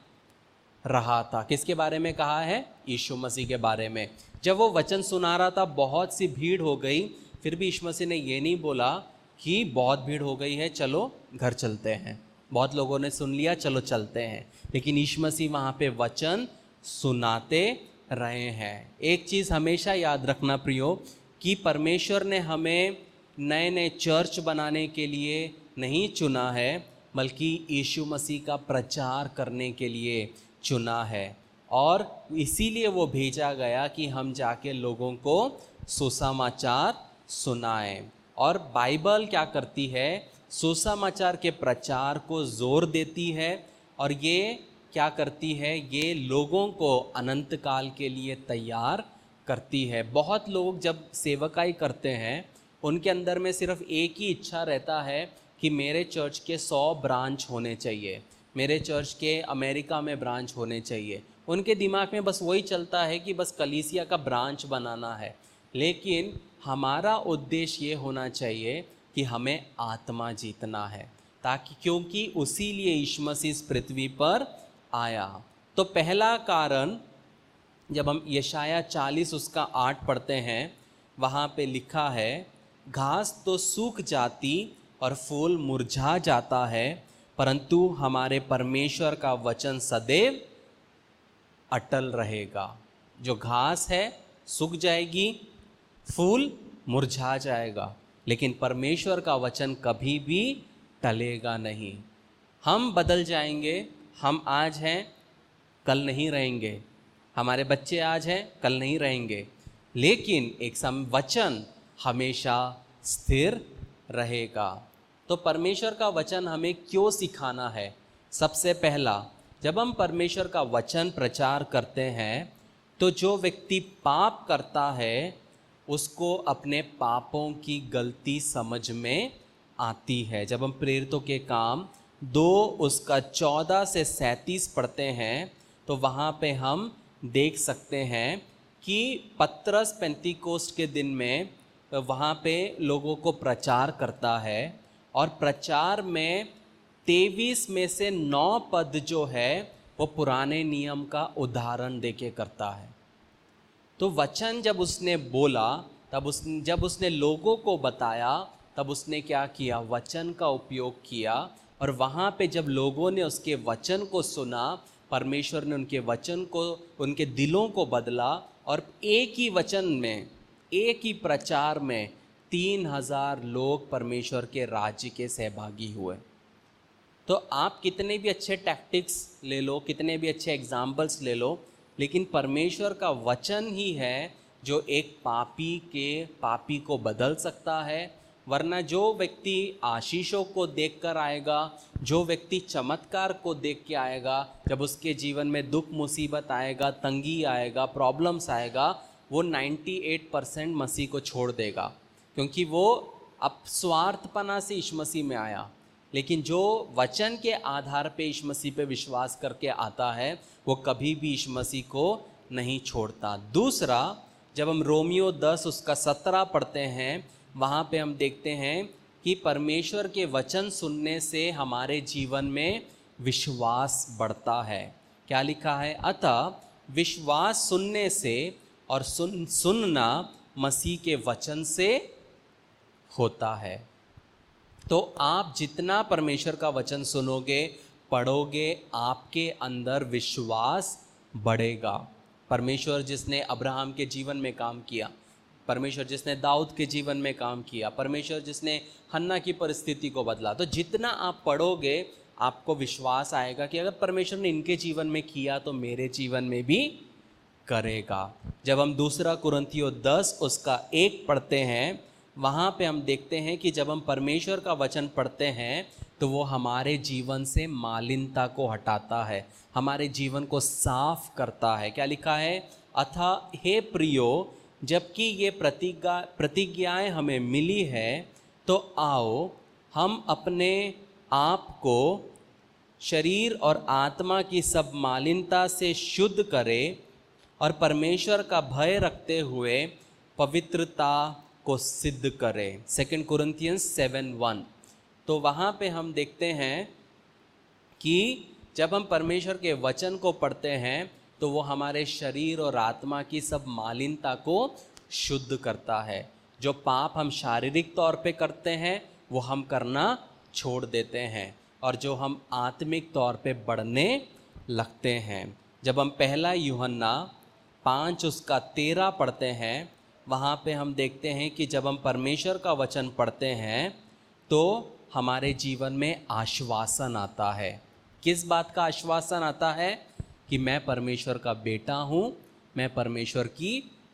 रहा था। किसके बारे में कहा है? यीशु मसीह के बारे में। जब वो वचन सुना रहा था, बहुत सी भीड़ हो गई। फिर भी यीशु मसीह ने ये नहीं बोला कि बहुत भीड़ हो गई है, चलो घर चलते हैं, बहुत लोगों ने सुन लिया, चलो चलते हैं। लेकिन यीशु मसीह वहाँ पे वचन सुनाते रहे हैं। एक चीज़ हमेशा याद रखना प्रियो, कि परमेश्वर ने हमें नए नए चर्च बनाने के लिए नहीं चुना है, बल्कि यीशु मसीह का प्रचार करने के लिए चुना है। और इसीलिए वो भेजा गया कि हम जाके लोगों को सुसमाचार सुनाएं। और बाइबल क्या करती है? सुसमाचार के प्रचार को जोर देती है, और ये क्या करती है? ये लोगों को अनंत काल के लिए तैयार करती है। बहुत लोग जब सेवकाई करते हैं, उनके अंदर में सिर्फ एक ही इच्छा रहता है कि मेरे चर्च के 100 ब्रांच होने चाहिए, मेरे चर्च के अमेरिका में ब्रांच होने चाहिए। उनके दिमाग में बस वही चलता है कि बस कलीसिया का ब्रांच बनाना है। लेकिन हमारा उद्देश्य ये होना चाहिए कि हमें आत्मा जीतना है, ताकि क्योंकि उसी लिए यीशु मसीह इस पृथ्वी पर आया। तो पहला कारण, जब हम यशाया 40 उसका 8 पढ़ते हैं, वहाँ पे लिखा है, घास तो सूख जाती और फूल मुरझा जाता है, परंतु हमारे परमेश्वर का वचन सदैव अटल रहेगा। जो घास है सूख जाएगी, फूल मुरझा जाएगा, लेकिन परमेश्वर का वचन कभी भी टलेगा नहीं। हम बदल जाएंगे, हम आज हैं कल नहीं रहेंगे, हमारे बच्चे आज हैं कल नहीं रहेंगे, लेकिन एक वचन हमेशा स्थिर रहेगा। तो परमेश्वर का वचन हमें क्यों सिखाना है? सबसे पहला, जब हम परमेश्वर का वचन प्रचार करते हैं तो जो व्यक्ति पाप करता है उसको अपने पापों की गलती समझ में आती है। जब हम प्रेरितों के काम 2 उसका 14 से 37 पढ़ते हैं तो वहाँ पे हम देख सकते हैं कि पतरस पेंतीकोस्ट के दिन में वहाँ पे लोगों को प्रचार करता है, और प्रचार में 23 में से 9 पद जो है वो पुराने नियम का उदाहरण देके करता है। तो वचन जब उसने बोला, जब उसने लोगों को बताया, तब उसने क्या किया? वचन का उपयोग किया, और वहाँ पे जब लोगों ने उसके वचन को सुना, परमेश्वर ने उनके वचन को, उनके दिलों को बदला, और एक ही वचन में, एक ही प्रचार में 3000 लोग परमेश्वर के राज्य के सहभागी हुए। तो आप कितने भी अच्छे टैक्टिक्स ले लो, कितने भी अच्छे एग्जाम्पल्स ले लो, लेकिन परमेश्वर का वचन ही है जो एक पापी को बदल सकता है। वरना जो व्यक्ति आशीषों को देखकर आएगा, जो व्यक्ति चमत्कार को देख के आएगा, जब उसके जीवन में दुख मुसीबत आएगा, तंगी आएगा, प्रॉब्लम्स आएगा, वो 98% मसीह को छोड़ देगा, क्योंकि वो अब स्वार्थपना से यीशु मसीह में आया। लेकिन जो वचन के आधार पे यीशु मसीह पे विश्वास करके आता है, वो कभी भी यीशु मसीह को नहीं छोड़ता। दूसरा, जब हम रोमियो 10 उसका 17 पढ़ते हैं, वहाँ पे हम देखते हैं कि परमेश्वर के वचन सुनने से हमारे जीवन में विश्वास बढ़ता है। क्या लिखा है? अतः विश्वास सुनने से, और सुनना मसीह के वचन से होता है। तो आप जितना परमेश्वर का वचन सुनोगे, पढ़ोगे, आपके अंदर विश्वास बढ़ेगा। परमेश्वर जिसने अब्राहम के जीवन में काम किया, परमेश्वर जिसने दाऊद के जीवन में काम किया, परमेश्वर जिसने हन्ना की परिस्थिति को बदला, तो जितना आप पढ़ोगे आपको विश्वास आएगा कि अगर परमेश्वर ने इनके जीवन में किया तो मेरे जीवन में भी करेगा। जब हम 2 कुरिन्थियों 10 उसका 1 पढ़ते हैं, वहाँ पे हम देखते हैं कि जब हम परमेश्वर का वचन पढ़ते हैं तो वो हमारे जीवन से मालिनता को हटाता है, हमारे जीवन को साफ करता है। क्या लिखा है? अतः हे प्रियो, जबकि ये प्रतिज्ञाएं हमें मिली है, तो आओ हम अपने आप को शरीर और आत्मा की सब मालिनता से शुद्ध करें, और परमेश्वर का भय रखते हुए पवित्रता को सिद्ध करें। 2 कुरिन्थियंस 7:1। तो वहाँ पे हम देखते हैं कि जब हम परमेश्वर के वचन को पढ़ते हैं तो वो हमारे शरीर और आत्मा की सब मालिनता को शुद्ध करता है। जो पाप हम शारीरिक तौर पे करते हैं वो हम करना छोड़ देते हैं, और जो हम आत्मिक तौर पे बढ़ने लगते हैं। जब हम 1 यूहन्ना 5 उसका 13 पढ़ते हैं, वहाँ पे हम देखते हैं कि जब हम परमेश्वर का वचन पढ़ते हैं तो हमारे जीवन में आश्वासन आता है। किस बात का आश्वासन आता है? कि मैं परमेश्वर का बेटा हूँ, मैं परमेश्वर की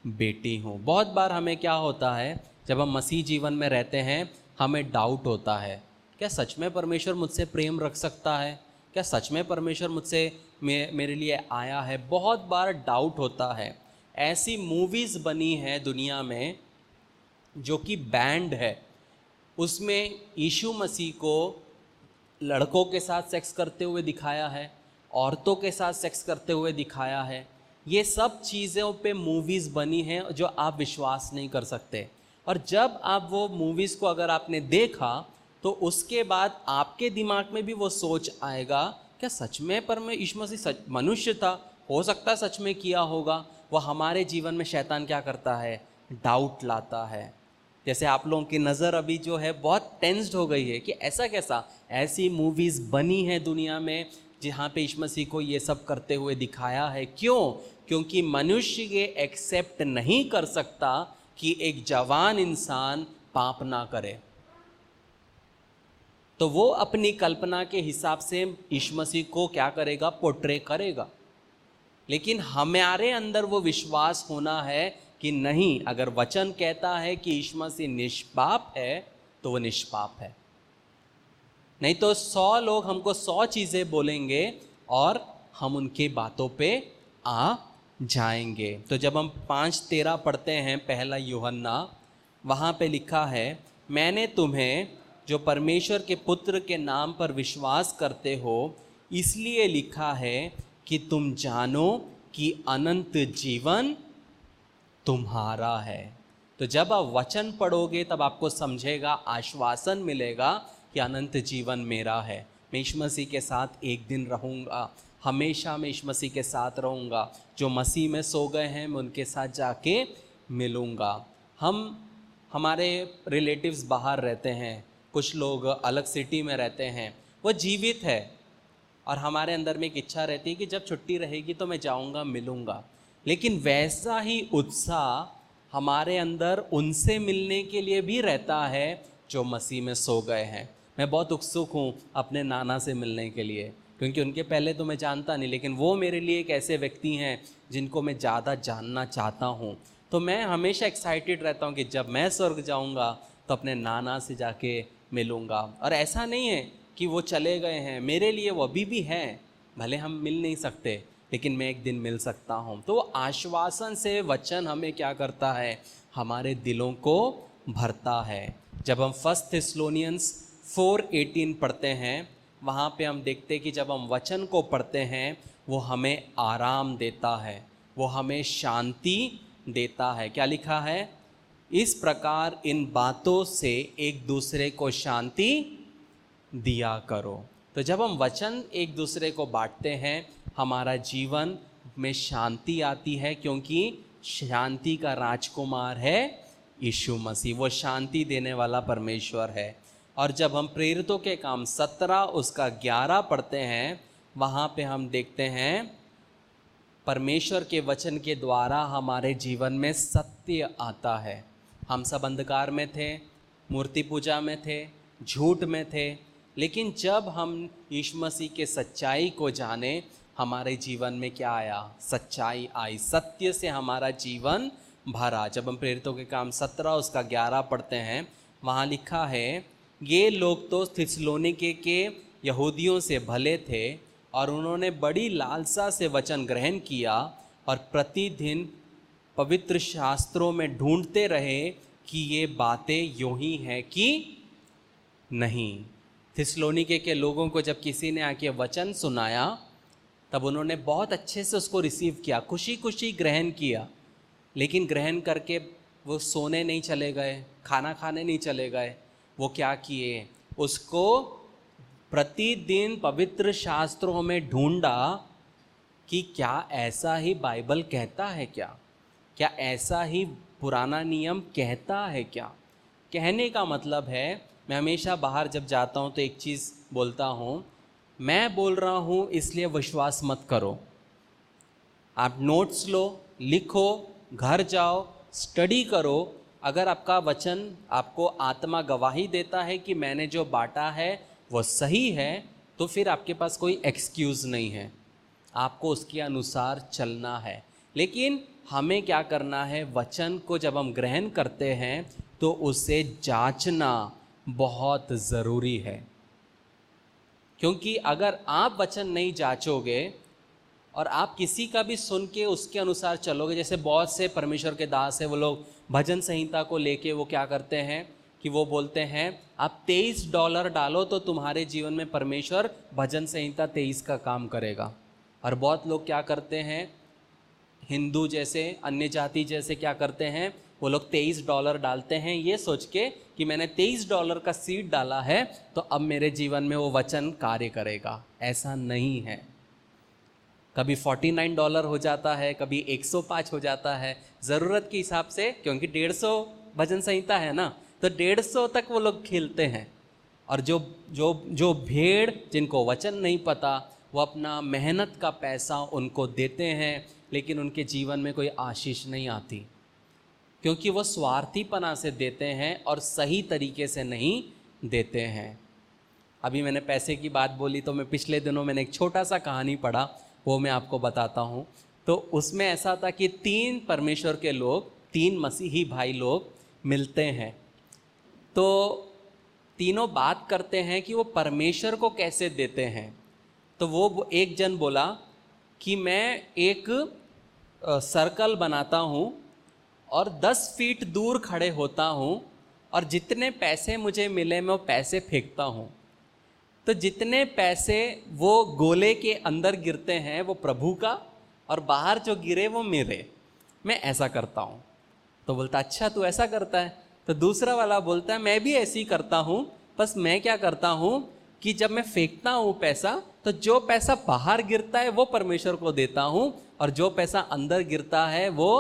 बेटी हूँ। बहुत बार हमें क्या होता है, जब हम मसीह जीवन में रहते हैं हमें डाउट होता है, क्या सच में परमेश्वर मुझसे प्रेम रख सकता है? क्या सच में परमेश्वर मुझसे मेरे लिए आया है? बहुत बार डाउट होता है। ऐसी मूवीज़ बनी है दुनिया में जो कि बैंड है, उसमें यीशु मसीह को लड़कों के साथ सेक्स करते हुए दिखाया है, औरतों के साथ सेक्स करते हुए दिखाया है। ये सब चीज़ों पे मूवीज़ बनी हैं जो आप विश्वास नहीं कर सकते। और जब आप वो मूवीज़ को अगर आपने देखा तो उसके बाद आपके दिमाग में भी वो सोच आएगा, क्या सच में पर मैं यीशु मसीह सच मनुष्य था, हो सकता है सच में किया होगा। वो हमारे जीवन में शैतान क्या करता है, डाउट लाता है। जैसे आप लोगों की नज़र अभी जो है बहुत टेंस्ड हो गई है कि ऐसा कैसा, ऐसी मूवीज़ बनी है दुनिया में जहाँ पे यीशु मसीह को ये सब करते हुए दिखाया है। क्यों? क्योंकि मनुष्य ये एक्सेप्ट नहीं कर सकता कि एक जवान इंसान पाप ना करे, तो वो अपनी कल्पना के हिसाब से यीशु मसीह को क्या करेगा, पोर्ट्रे करेगा। लेकिन हमारे अंदर वो विश्वास होना है कि नहीं, अगर वचन कहता है कि यीशु मसीह निष्पाप है तो वो निष्पाप है। नहीं तो 100 लोग हमको 100 चीज़ें बोलेंगे और हम उनकी बातों पे आ जाएंगे। तो जब हम 5:13 पढ़ते हैं पहला यूहन्ना, वहाँ पे लिखा है, मैंने तुम्हें जो परमेश्वर के पुत्र के नाम पर विश्वास करते हो इसलिए लिखा है कि तुम जानो कि अनंत जीवन तुम्हारा है। तो जब आप वचन पढ़ोगे तब आपको समझेगा, आश्वासन मिलेगा कि अनंत जीवन मेरा है। मैं यीशु मसीह के साथ एक दिन रहूँगा, हमेशा मैं यीशु मसीह के साथ रहूँगा। जो मसीह में सो गए हैं मैं उनके साथ जाके मिलूँगा। हमारे रिलेटिव्स बाहर रहते हैं, कुछ लोग अलग सिटी में रहते हैं, वो जीवित है और हमारे अंदर में एक इच्छा रहती है कि जब छुट्टी रहेगी तो मैं जाऊँगा, मिलूँगा। लेकिन वैसा ही उत्साह हमारे अंदर उनसे मिलने के लिए भी रहता है जो मसीह में सो गए हैं। मैं बहुत उत्सुक हूँ अपने नाना से मिलने के लिए, क्योंकि उनके पहले तो मैं जानता नहीं, लेकिन वो मेरे लिए एक ऐसे व्यक्ति हैं जिनको मैं ज़्यादा जानना चाहता हूँ। तो मैं हमेशा एक्साइटेड रहता हूँ कि जब मैं स्वर्ग जाऊँगा तो अपने नाना से जाके मिलूँगा। और ऐसा नहीं है कि वो चले गए हैं, मेरे लिए वो अभी भी हैं, भले हम मिल नहीं सकते लेकिन मैं एक दिन मिल सकता हूँ। तो आश्वासन से वचन हमें क्या करता है, हमारे दिलों को भरता है। जब हम 1 थिस्सलुनीयंस 4:18 पढ़ते हैं, वहाँ पे हम देखते हैं कि जब हम वचन को पढ़ते हैं वो हमें आराम देता है, वो हमें शांति देता है। क्या लिखा है, इस प्रकार इन बातों से एक दूसरे को शांति दिया करो। तो जब हम वचन एक दूसरे को बांटते हैं हमारा जीवन में शांति आती है, क्योंकि शांति का राजकुमार है यीशु मसीह, वो शांति देने वाला परमेश्वर है। और जब हम प्रेरितों के काम 17 उसका 11 पढ़ते हैं, वहाँ पे हम देखते हैं परमेश्वर के वचन के द्वारा हमारे जीवन में सत्य आता है। हम सब अंधकार में थे, मूर्ति पूजा में थे, झूठ में थे, लेकिन जब हम यीशु मसीह के सच्चाई को जाने हमारे जीवन में क्या आया, सच्चाई आई, सत्य से हमारा जीवन भरा। जब हम प्रेरितों के काम 17 उसका 11 पढ़ते हैं, वहाँ लिखा है, ये लोग तो थिस्सलुनीके के यहूदियों से भले थे और उन्होंने बड़ी लालसा से वचन ग्रहण किया और प्रतिदिन पवित्र शास्त्रों में ढूंढते रहे कि ये बातें यूं ही हैं कि नहीं। थिस्सलुनीके के लोगों को जब किसी ने आके वचन सुनाया तब उन्होंने बहुत अच्छे से उसको रिसीव किया, खुशी खुशी ग्रहण किया, लेकिन ग्रहण करके वो सोने नहीं चले गए, खाना खाने नहीं चले गए। वो क्या किए, उसको प्रतिदिन पवित्र शास्त्रों में ढूंढा कि क्या ऐसा ही बाइबल कहता है, क्या ऐसा ही पुराना नियम कहता है क्या। कहने का मतलब है, मैं हमेशा बाहर जब जाता हूँ तो एक चीज़ बोलता हूँ, मैं बोल रहा हूँ इसलिए विश्वास मत करो। आप नोट्स लो, लिखो, घर जाओ, स्टडी करो। अगर आपका वचन आपको आत्मा गवाही देता है कि मैंने जो बांटा है वो सही है, तो फिर आपके पास कोई एक्सक्यूज़ नहीं है, आपको उसके अनुसार चलना है। लेकिन हमें क्या करना है, वचन को जब हम ग्रहण करते हैं तो उसे जांचना बहुत ज़रूरी है। क्योंकि अगर आप वचन नहीं जांचोगे और आप किसी का भी सुन के उसके अनुसार चलोगे, जैसे बहुत से परमेश्वर के दास है, वो लोग भजन संहिता को लेके वो क्या करते हैं कि वो बोलते हैं आप $23 डालो तो तुम्हारे जीवन में परमेश्वर भजन संहिता 23 का काम करेगा। और बहुत लोग क्या करते हैं, हिंदू जैसे, अन्य जाति जैसे क्या करते हैं, वो लोग $23 डालते हैं ये सोच के कि मैंने $23 का सीड डाला है तो अब मेरे जीवन में वो वचन कार्य करेगा। ऐसा नहीं है। कभी $49 हो जाता है, कभी 105 हो जाता है, ज़रूरत के हिसाब से, क्योंकि 150 भजन संहिता है ना, तो 150 तक वो लोग खेलते हैं। और जो जो जो भेड़ जिनको वचन नहीं पता, वो अपना मेहनत का पैसा उनको देते हैं, लेकिन उनके जीवन में कोई आशीष नहीं आती, क्योंकि वो स्वार्थीपना से देते हैं और सही तरीके से नहीं देते हैं। अभी मैंने पैसे की बात बोली तो मैं पिछले दिनों मैंने एक छोटा सा कहानी पढ़ा, वो मैं आपको बताता हूँ। तो उसमें ऐसा था कि 3 परमेश्वर के लोग, 3 मसीही भाई लोग मिलते हैं। तो तीनों बात करते हैं कि वो परमेश्वर को कैसे देते हैं। तो वो एक जन बोला कि मैं एक सर्कल बनाता हूँ और 10 फीट दूर खड़े होता हूँ और जितने पैसे मुझे मिले मैं वो पैसे फेंकता हूँ। तो जितने पैसे वो गोले के अंदर गिरते हैं वो प्रभु का, और बाहर जो गिरे वो मेरे। मैं ऐसा करता हूँ। तो बोलता अच्छा तू ऐसा करता है। तो दूसरा वाला बोलता है मैं भी ऐसे ही करता हूँ, बस मैं क्या करता हूँ कि जब मैं फेंकता हूँ पैसा, तो जो पैसा बाहर गिरता है वो परमेश्वर को देता हूँ और जो पैसा अंदर गिरता है वो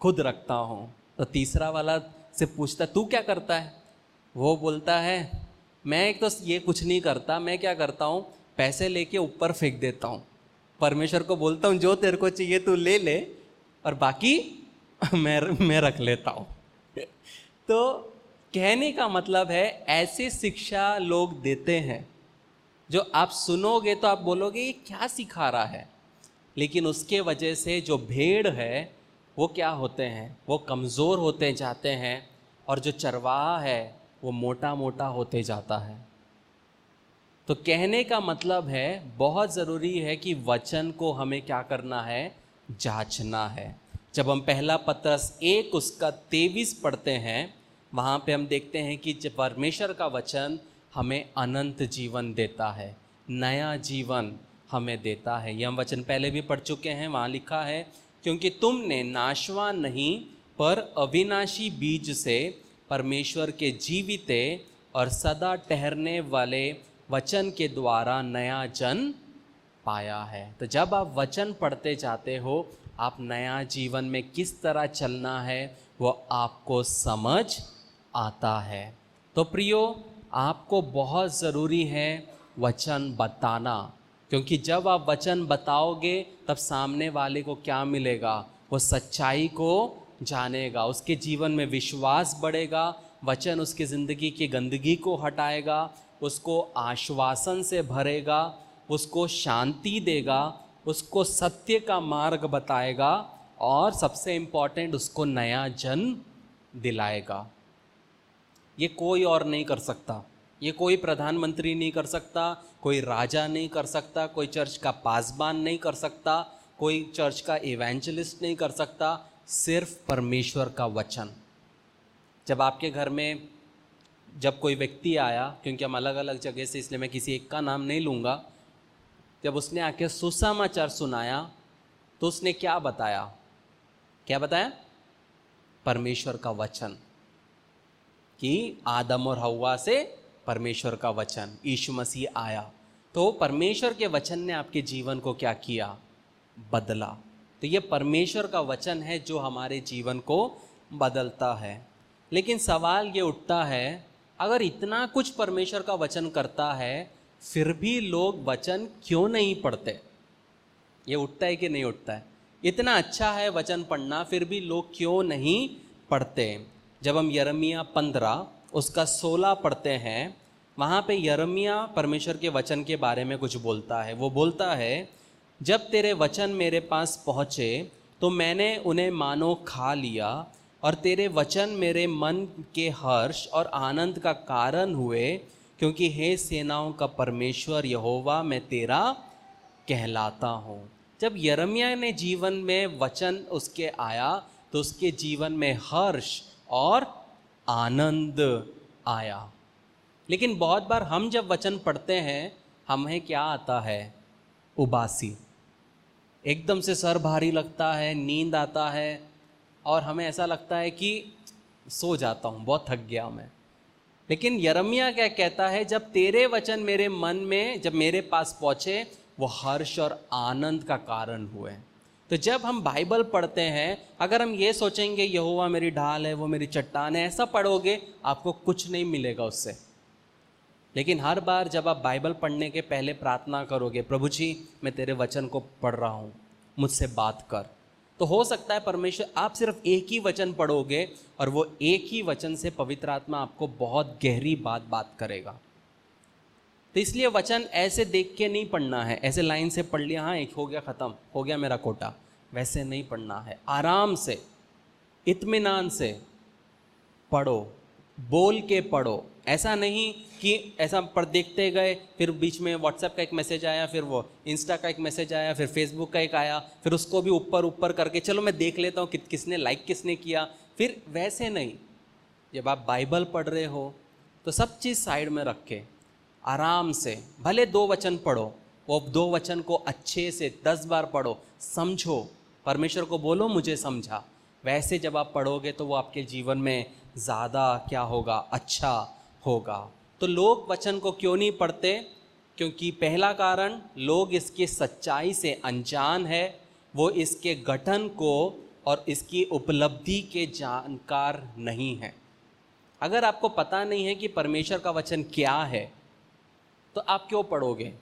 खुद रखता हूँ। तो तीसरा वाला से पूछता तू क्या करता है। वो बोलता है मैं एक तो ये कुछ नहीं करता, मैं क्या करता हूँ पैसे लेके ऊपर फेंक देता हूँ, परमेश्वर को बोलता हूँ जो तेरे को चाहिए तू ले ले और बाकी मैं रख लेता हूँ। तो कहने का मतलब है ऐसे शिक्षा लोग देते हैं जो आप सुनोगे तो आप बोलोगे ये क्या सिखा रहा है, लेकिन उसके वजह से जो भेड़ है वो क्या होते हैं, वो कमज़ोर होते जाते हैं और जो चरवाहा है वो मोटा मोटा होते जाता है। तो कहने का मतलब है बहुत ज़रूरी है कि वचन को हमें क्या करना है, जांचना है। जब हम पहला पत्रस 1 उसका 23 पढ़ते हैं, वहाँ पे हम देखते हैं कि जब परमेश्वर का वचन हमें अनंत जीवन देता है, नया जीवन हमें देता है। यह हम वचन पहले भी पढ़ चुके हैं। वहाँ लिखा है क्योंकि तुमने नाशवान नहीं पर अविनाशी बीज से परमेश्वर के जीविते और सदा ठहरने वाले वचन के द्वारा नया जन्म पाया है। तो जब आप वचन पढ़ते जाते हो, आप नया जीवन में किस तरह चलना है वो आपको समझ आता है। तो प्रियो, आपको बहुत ज़रूरी है वचन बताना, क्योंकि जब आप वचन बताओगे तब सामने वाले को क्या मिलेगा, वो सच्चाई को जानेगा, उसके जीवन में विश्वास बढ़ेगा, वचन उसकी ज़िंदगी की गंदगी को हटाएगा, उसको आश्वासन से भरेगा, उसको शांति देगा, उसको सत्य का मार्ग बताएगा और सबसे इम्पॉर्टेंट उसको नया जन्म दिलाएगा। ये कोई और नहीं कर सकता, ये कोई प्रधानमंत्री नहीं कर सकता, कोई राजा नहीं कर सकता, कोई चर्च का पासबान नहीं कर सकता, कोई चर्च का इवेंजलिस्ट नहीं कर सकता, सिर्फ परमेश्वर का वचन। जब आपके घर में जब कोई व्यक्ति आया, क्योंकि हम अलग अलग जगह से, इसलिए मैं किसी एक का नाम नहीं लूँगा, जब उसने आके सुसमाचार सुनाया तो उसने क्या बताया, क्या बताया? परमेश्वर का वचन, कि आदम और हव्वा से परमेश्वर का वचन, यीशु मसीह आया, तो परमेश्वर के वचन ने आपके जीवन को क्या किया, बदला। तो ये परमेश्वर का वचन है जो हमारे जीवन को बदलता है। लेकिन सवाल ये उठता है, अगर इतना कुछ परमेश्वर का वचन करता है फिर भी लोग वचन क्यों नहीं पढ़ते? ये उठता है कि नहीं उठता है? इतना अच्छा है वचन पढ़ना, फिर भी लोग क्यों नहीं पढ़ते? जब हम यिर्मयाह 15 उसका 16 पढ़ते हैं, वहाँ पे यिर्मयाह परमेश्वर के वचन के बारे में कुछ बोलता है। वो बोलता है, जब तेरे वचन मेरे पास पहुँचे तो मैंने उन्हें मानो खा लिया और तेरे वचन मेरे मन के हर्ष और आनंद का कारण हुए, क्योंकि हे सेनाओं का परमेश्वर यहोवा मैं तेरा कहलाता हूँ। जब यिर्मयाह ने जीवन में वचन उसके आया तो उसके जीवन में हर्ष और आनंद आया। लेकिन बहुत बार हम जब वचन पढ़ते हैं हमें क्या आता है, उबासी। एकदम से सर भारी लगता है, नींद आता है और हमें ऐसा लगता है कि सो जाता हूँ, बहुत थक गया मैं। लेकिन यिर्मयाह क्या कहता है, जब तेरे वचन मेरे मन में जब मेरे पास पहुँचे वो हर्ष और आनंद का कारण हुए। तो जब हम बाइबल पढ़ते हैं, अगर हम ये सोचेंगे यहोवा मेरी ढाल है, वो मेरी चट्टान है, ऐसा पढ़ोगे आपको कुछ नहीं मिलेगा उससे। लेकिन हर बार जब आप बाइबल पढ़ने के पहले प्रार्थना करोगे, प्रभु जी मैं तेरे वचन को पढ़ रहा हूँ, मुझसे बात कर, तो हो सकता है परमेश्वर, आप सिर्फ एक ही वचन पढ़ोगे और वो एक ही वचन से पवित्र आत्मा आपको बहुत गहरी बात करेगा। तो इसलिए वचन ऐसे देख के नहीं पढ़ना है, ऐसे लाइन से पढ़ लिया, हाँ एक हो गया, ख़त्म हो गया मेरा कोटा, वैसे नहीं पढ़ना है। आराम से, इत्मीनान से पढ़ो, बोल के पढ़ो। ऐसा नहीं कि ऐसा पर देखते गए, फिर बीच में व्हाट्सएप का एक मैसेज आया, फिर वो इंस्टा का एक मैसेज आया, फिर फेसबुक का एक आया, फिर उसको भी ऊपर करके चलो मैं देख लेता हूँ किसने लाइक किसने किया, फिर वैसे नहीं। जब आप बाइबल पढ़ रहे हो तो सब चीज़ साइड में रख के आराम से, भले 2 वचन पढ़ो, वो 2 वचन को अच्छे से 10 बार पढ़ो, समझो, परमेश्वर को बोलो मुझे समझा। वैसे जब आप पढ़ोगे तो वो आपके जीवन में ज़्यादा क्या होगा, अच्छा होगा। तो लोग वचन को क्यों नहीं पढ़ते? क्योंकि पहला कारण, लोग इसकी सच्चाई से अनजान है, वो इसके गठन को और इसकी उपलब्धि के जानकार नहीं है। अगर आपको पता नहीं है कि परमेश्वर का वचन क्या है तो आप क्यों पढ़ोगे?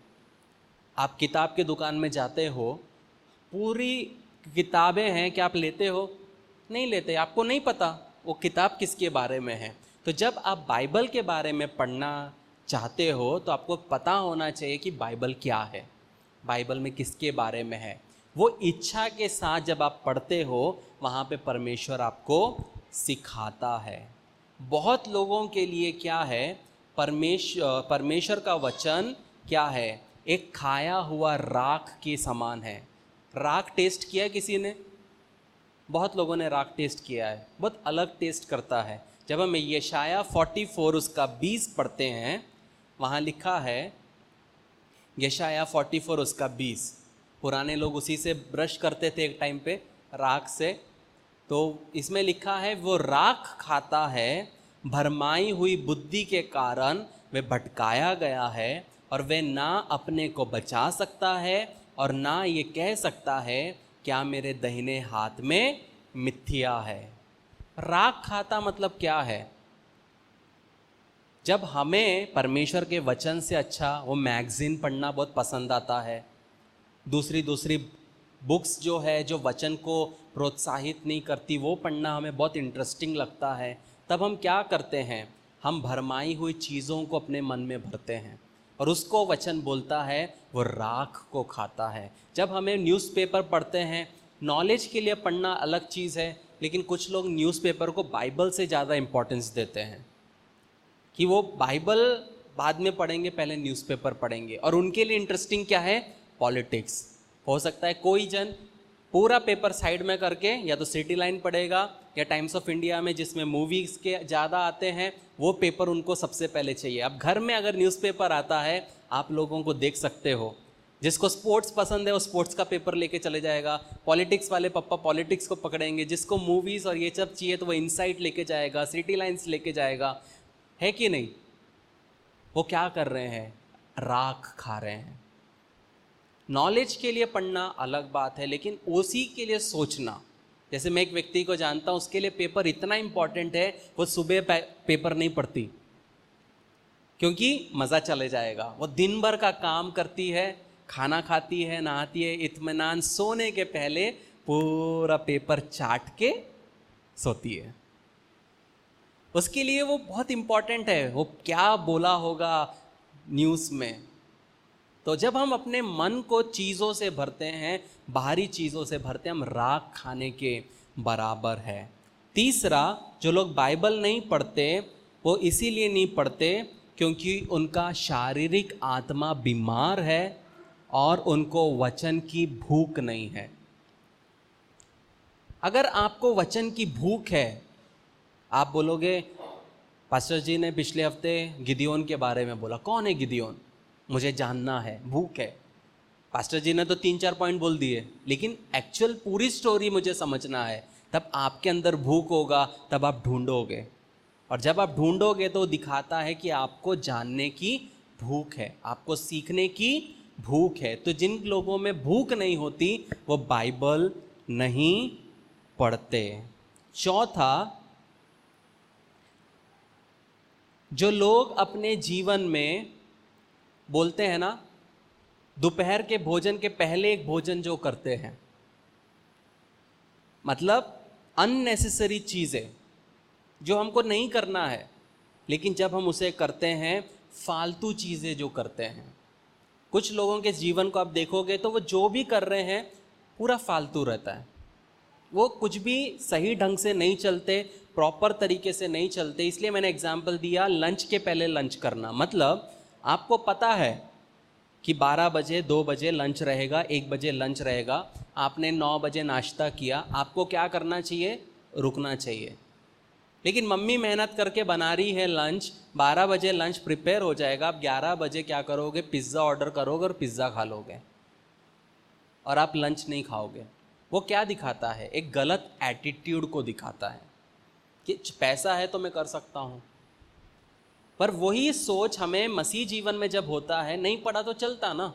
आप किताब की दुकान में जाते हो, पूरी किताबें हैं, क्या आप लेते हो? नहीं लेते, आपको नहीं पता वो किताब किसके बारे में है। तो जब आप बाइबल के बारे में पढ़ना चाहते हो तो आपको पता होना चाहिए कि बाइबल क्या है, बाइबल में किसके बारे में है। वो इच्छा के साथ जब आप पढ़ते हो, वहाँ पे परमेश्वर आपको सिखाता है। बहुत लोगों के लिए क्या है, परमेश्वर का वचन क्या है, एक खाया हुआ राख के समान है। राख टेस्ट किया है किसी ने? बहुत लोगों ने राख टेस्ट किया है, बहुत अलग टेस्ट करता है। जब हम यशाया 44 उसका 20 पढ़ते हैं, वहाँ लिखा है, यशाया 44 उसका 20, पुराने लोग उसी से ब्रश करते थे एक टाइम पे, राख से। तो इसमें लिखा है, वो राख खाता है, भरमाई हुई बुद्धि के कारण वे भटकाया गया है, और वे ना अपने को बचा सकता है और ना ये कह सकता है क्या मेरे दाहिने हाथ में मिथ्या है। राख खाता मतलब क्या है? जब हमें परमेश्वर के वचन से अच्छा वो मैगजीन पढ़ना बहुत पसंद आता है, दूसरी बुक्स जो है जो वचन को प्रोत्साहित नहीं करती वो पढ़ना हमें बहुत इंटरेस्टिंग लगता है, तब हम क्या करते हैं, हम भरमाई हुई चीज़ों को अपने मन में भरते हैं और उसको वचन बोलता है वो राख को खाता है। जब हमें न्यूज़पेपर पढ़ते हैं, नॉलेज के लिए पढ़ना अलग चीज़ है, लेकिन कुछ लोग न्यूज़पेपर को बाइबल से ज़्यादा इम्पोर्टेंस देते हैं कि वो बाइबल बाद में पढ़ेंगे, पहले न्यूज़पेपर पढ़ेंगे। और उनके लिए इंटरेस्टिंग क्या है, पॉलिटिक्स। हो सकता है कोई जन पूरा पेपर साइड में करके या तो सिटी लाइन पढ़ेगा या टाइम्स ऑफ इंडिया में जिसमें मूवीज़ के ज़्यादा आते हैं, वो पेपर उनको सबसे पहले चाहिए। अब घर में अगर न्यूज़पेपर आता है, आप लोगों को देख सकते हो, जिसको स्पोर्ट्स पसंद है वो स्पोर्ट्स का पेपर लेके चले जाएगा, पॉलिटिक्स वाले पप्पा पॉलिटिक्स को पकड़ेंगे, जिसको मूवीज़ और ये सब चाहिए तो वो इनसाइट लेके जाएगा, सिटी लाइन्स लेके जाएगा, है कि नहीं? वो क्या कर रहे हैं, राख खा रहे हैं। नॉलेज के लिए पढ़ना अलग बात है, लेकिन उसी के लिए सोचना, जैसे मैं एक व्यक्ति को जानता हूँ, उसके लिए पेपर इतना इम्पॉर्टेंट है, वो सुबह पेपर नहीं पढ़ती क्योंकि मज़ा चले जाएगा। वो दिन भर का काम करती है, खाना खाती है, नहाती है, इत्मीनान सोने के पहले पूरा पेपर चाट के सोती है। उसके लिए वो बहुत इम्पॉर्टेंट है, वो क्या बोला होगा न्यूज़ में। तो जब हम अपने मन को चीज़ों से भरते हैं, बाहरी चीज़ों से भरते हैं, हम राख खाने के बराबर है। तीसरा, जो लोग बाइबल नहीं पढ़ते वो इसीलिए नहीं पढ़ते क्योंकि उनका शारीरिक आत्मा बीमार है और उनको वचन की भूख नहीं है। अगर आपको वचन की भूख है, आप बोलोगे पास्टर जी ने पिछले हफ्ते गिदियोन के बारे में बोला, कौन है गिदियोन, मुझे जानना है, भूख है। पास्टर जी ने तो 3-4 पॉइंट बोल दिए, लेकिन एक्चुअल पूरी स्टोरी मुझे समझना है। तब आपके अंदर भूख होगा, तब आप ढूंढोगे, और जब आप ढूंढोगे तो दिखाता है कि आपको जानने की भूख है, आपको सीखने की भूख है। तो जिन लोगों में भूख नहीं होती वो बाइबल नहीं पढ़ते। चौथा, जो लोग अपने जीवन में बोलते हैं ना, दोपहर के भोजन के पहले एक भोजन जो करते हैं, मतलब अननेसेसरी चीज़ें जो हमको नहीं करना है, लेकिन जब हम उसे करते हैं, फालतू चीज़ें जो करते हैं। कुछ लोगों के जीवन को आप देखोगे तो वो जो भी कर रहे हैं पूरा फालतू रहता है, वो कुछ भी सही ढंग से नहीं चलते, प्रॉपर तरीके से नहीं चलते। इसलिए मैंने एग्जाम्पल दिया लंच के पहले लंच करना। मतलब आपको पता है कि 12 बजे 2 बजे लंच रहेगा, 1 बजे लंच रहेगा, आपने 9 बजे नाश्ता किया, आपको क्या करना चाहिए? रुकना चाहिए। लेकिन मम्मी मेहनत करके बना रही है लंच, 12 बजे लंच प्रिपेयर हो जाएगा, आप 11 बजे क्या करोगे? पिज़्ज़ा ऑर्डर करोगे और पिज़्ज़ा खा लोगे, और आप लंच नहीं खाओगे। वो क्या दिखाता है? एक गलत एटीट्यूड को दिखाता है कि पैसा है तो मैं कर सकता हूँ। पर वही सोच हमें मसीह जीवन में जब होता है, नहीं पढ़ा तो चलता ना,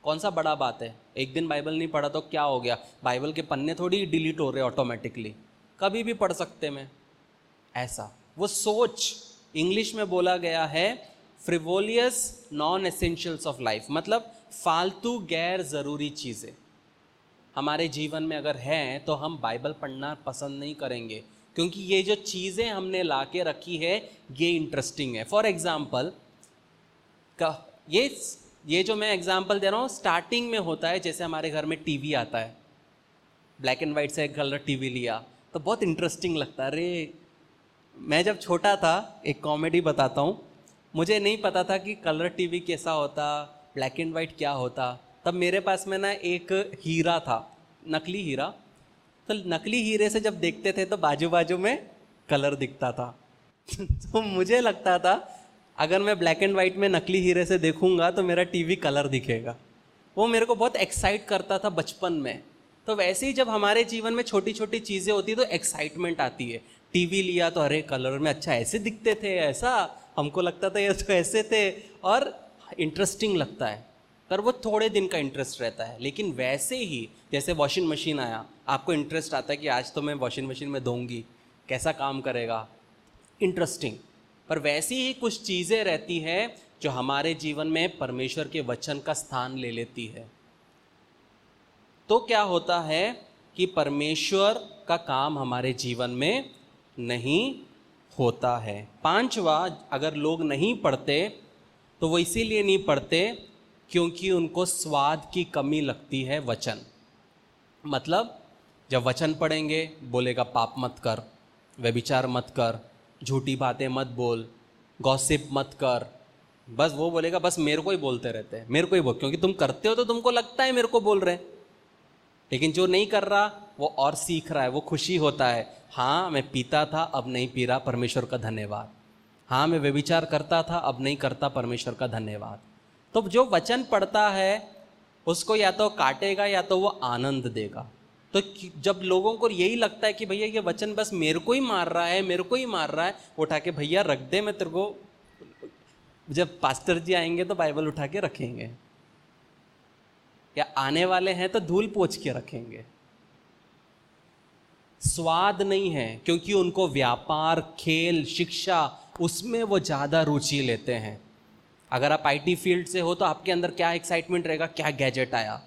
कौन सा बड़ा बात है? एक दिन बाइबल नहीं पढ़ा तो क्या हो गया? बाइबल के पन्ने थोड़ी डिलीट हो रहे ऑटोमेटिकली, कभी भी पढ़ सकते मैं। ऐसा वो सोच, इंग्लिश में बोला गया है फ्रिवोलियस नॉन एसेंशियल्स ऑफ लाइफ, मतलब फालतू गैर ज़रूरी चीज़ें हमारे जीवन में अगर हैं तो हम बाइबल पढ़ना पसंद नहीं करेंगे, क्योंकि ये जो चीज़ें हमने ला के रखी है ये इंटरेस्टिंग है। फॉर एग्ज़ाम्पल ये जो मैं एग्जांपल दे रहा हूँ स्टार्टिंग में होता है। जैसे हमारे घर में टीवी आता है, ब्लैक एंड वाइट से एक कलर टीवी लिया तो बहुत इंटरेस्टिंग लगता है। अरे मैं जब छोटा था, एक कॉमेडी बताता हूँ, मुझे नहीं पता था कि कलर टीवी कैसा होता, ब्लैक एंड वाइट क्या होता। तब मेरे पास में ना एक हीरा था, नकली हीरा, तो नकली हीरे से जब देखते थे तो बाजू बाजू में कलर दिखता था तो मुझे लगता था अगर मैं ब्लैक एंड वाइट में नकली हीरे से देखूंगा तो मेरा टीवी कलर दिखेगा। वो मेरे को बहुत एक्साइट करता था बचपन में। तो वैसे ही जब हमारे जीवन में छोटी छोटी चीज़ें होती तो एक्साइटमेंट आती है। टीवी लिया तो अरे कलर में अच्छा ऐसे दिखते थे, ऐसा हमको लगता था ये तो ऐसे थे, और इंटरेस्टिंग लगता है। पर वो थोड़े दिन का इंटरेस्ट रहता है। लेकिन वैसे ही जैसे वॉशिंग मशीन आया, आपको इंटरेस्ट आता है कि आज तो मैं वॉशिंग मशीन में धोऊंगी, कैसा काम करेगा, इंटरेस्टिंग। पर वैसी ही कुछ चीज़ें रहती हैं जो हमारे जीवन में परमेश्वर के वचन का स्थान ले लेती है। तो क्या होता है कि परमेश्वर का काम हमारे जीवन में नहीं होता है। पांचवा, अगर लोग नहीं पढ़ते तो वो इसीलिए नहीं पढ़ते क्योंकि उनको स्वाद की कमी लगती है वचन। मतलब जब वचन पढ़ेंगे बोलेगा पाप मत कर, व्यभिचार मत कर, झूठी बातें मत बोल, गॉसिप मत कर। बस वो बोलेगा बस मेरे को ही बोलते रहते हैं, मेरे को ही बोल, क्योंकि तुम करते हो तो तुमको लगता है मेरे को बोल रहे हैं। लेकिन जो नहीं कर रहा वो और सीख रहा है, वो खुशी होता है, हाँ मैं पीता था अब नहीं पी रहा, परमेश्वर का धन्यवाद। हाँ मैं व्यभिचार करता था अब नहीं करता, परमेश्वर का धन्यवाद। तो जो वचन पढ़ता है उसको या तो काटेगा या तो वो आनंद देगा। तो जब लोगों को यही लगता है कि भैया ये वचन बस मेरे को ही मार रहा है, मेरे को ही मार रहा है, उठा के भैया रख दे, मैं तेरे को, जब पास्टर जी आएंगे तो बाइबल उठा के रखेंगे, या आने वाले हैं तो धूल पोंछ के रखेंगे। स्वाद नहीं है, क्योंकि उनको व्यापार, खेल, शिक्षा, उसमें वो ज़्यादा रुचि लेते हैं। अगर आप आईटी फील्ड से हो तो आपके अंदर क्या एक्साइटमेंट रहेगा, क्या गैजेट आया।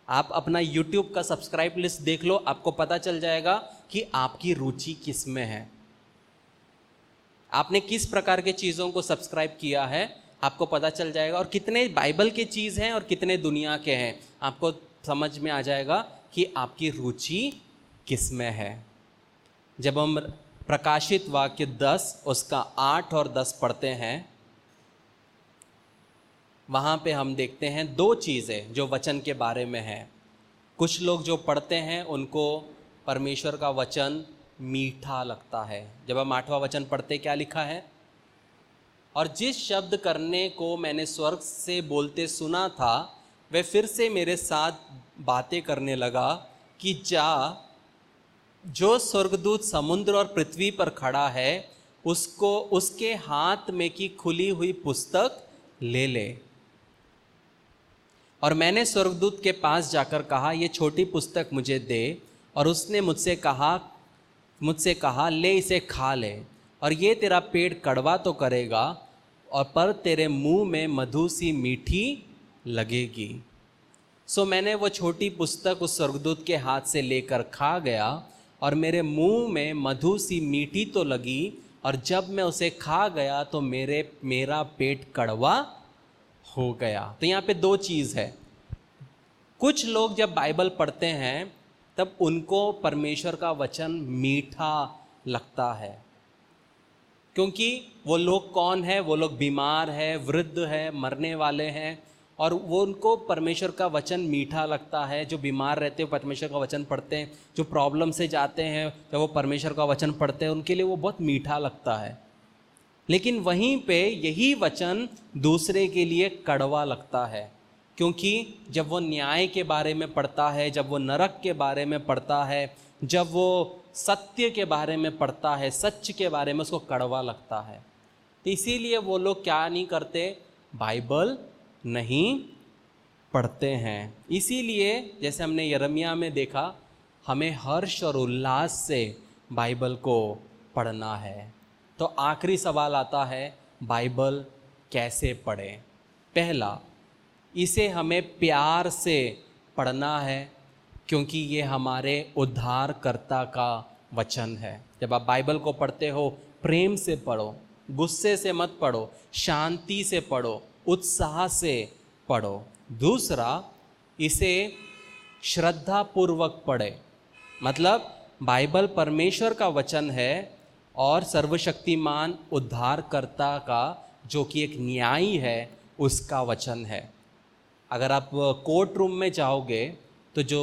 आप अपना यूट्यूब का सब्सक्राइब लिस्ट देख लो, आपको पता चल जाएगा कि आपकी रुचि किस में है, आपने किस प्रकार के चीज़ों को सब्सक्राइब किया है, आपको पता चल जाएगा। और कितने बाइबल के चीज़ हैं और कितने दुनिया के हैं, आपको समझ में आ जाएगा कि आपकी रुचि किस में है। जब हम प्रकाशित वाक्य 10 उसका 8 और 10 पढ़ते हैं, वहाँ पे हम देखते हैं दो चीज़ें जो वचन के बारे में हैं। कुछ लोग जो पढ़ते हैं उनको परमेश्वर का वचन मीठा लगता है। जब हम 8वां वचन पढ़ते क्या लिखा है, और जिस शब्द करने को मैंने स्वर्ग से बोलते सुना था वह फिर से मेरे साथ बातें करने लगा कि जा, जो स्वर्गदूत समुद्र और पृथ्वी पर खड़ा है उसको उसके हाथ में की खुली हुई पुस्तक ले ले। और मैंने स्वर्गदूत के पास जाकर कहा, ये छोटी पुस्तक मुझे दे। और उसने मुझसे कहा ले इसे खा ले, और ये तेरा पेट कड़वा तो करेगा और पर तेरे मुंह में मधु सी मीठी लगेगी। सो मैंने वो छोटी पुस्तक उस स्वर्गदूत के हाथ से लेकर खा गया, और मेरे मुंह में मधु सी मीठी तो लगी, और जब मैं उसे खा गया तो मेरा पेट कड़वा हो गया। तो यहाँ पे दो चीज़ है। कुछ लोग जब बाइबल पढ़ते हैं तब उनको परमेश्वर का वचन मीठा लगता है, क्योंकि वो लोग कौन है? वो लोग बीमार है, वृद्ध है, मरने वाले हैं, और वो उनको परमेश्वर का वचन मीठा लगता है। जो बीमार रहते हैं परमेश्वर का वचन पढ़ते हैं, जो प्रॉब्लम से जाते हैं जब वो परमेश्वर का वचन पढ़ते हैं उनके लिए वो बहुत मीठा लगता है। लेकिन वहीं पे यही वचन दूसरे के लिए कड़वा लगता है, क्योंकि जब वो न्याय के बारे में पढ़ता है, जब वो नरक के बारे में पढ़ता है, जब वो सत्य के बारे में पढ़ता है, सच के बारे में, उसको कड़वा लगता है। तो इसीलिए वो लोग क्या नहीं करते? बाइबल नहीं पढ़ते हैं। इसीलिए जैसे हमने यिर्मयाह में देखा, हमें हर्ष और उल्लास से बाइबल को पढ़ना है। तो आखिरी सवाल आता है, बाइबल कैसे पढ़ें? पहला, इसे हमें प्यार से पढ़ना है, क्योंकि ये हमारे उद्धारकर्ता का वचन है। जब आप बाइबल को पढ़ते हो, प्रेम से पढ़ो, गुस्से से मत पढ़ो, शांति से पढ़ो, उत्साह से पढ़ो। दूसरा, इसे श्रद्धापूर्वक पढ़े। मतलब बाइबल परमेश्वर का वचन है और सर्वशक्तिमान उद्धारकर्ता का, जो कि एक न्यायी है, उसका वचन है। अगर आप कोर्ट रूम में जाओगे तो जो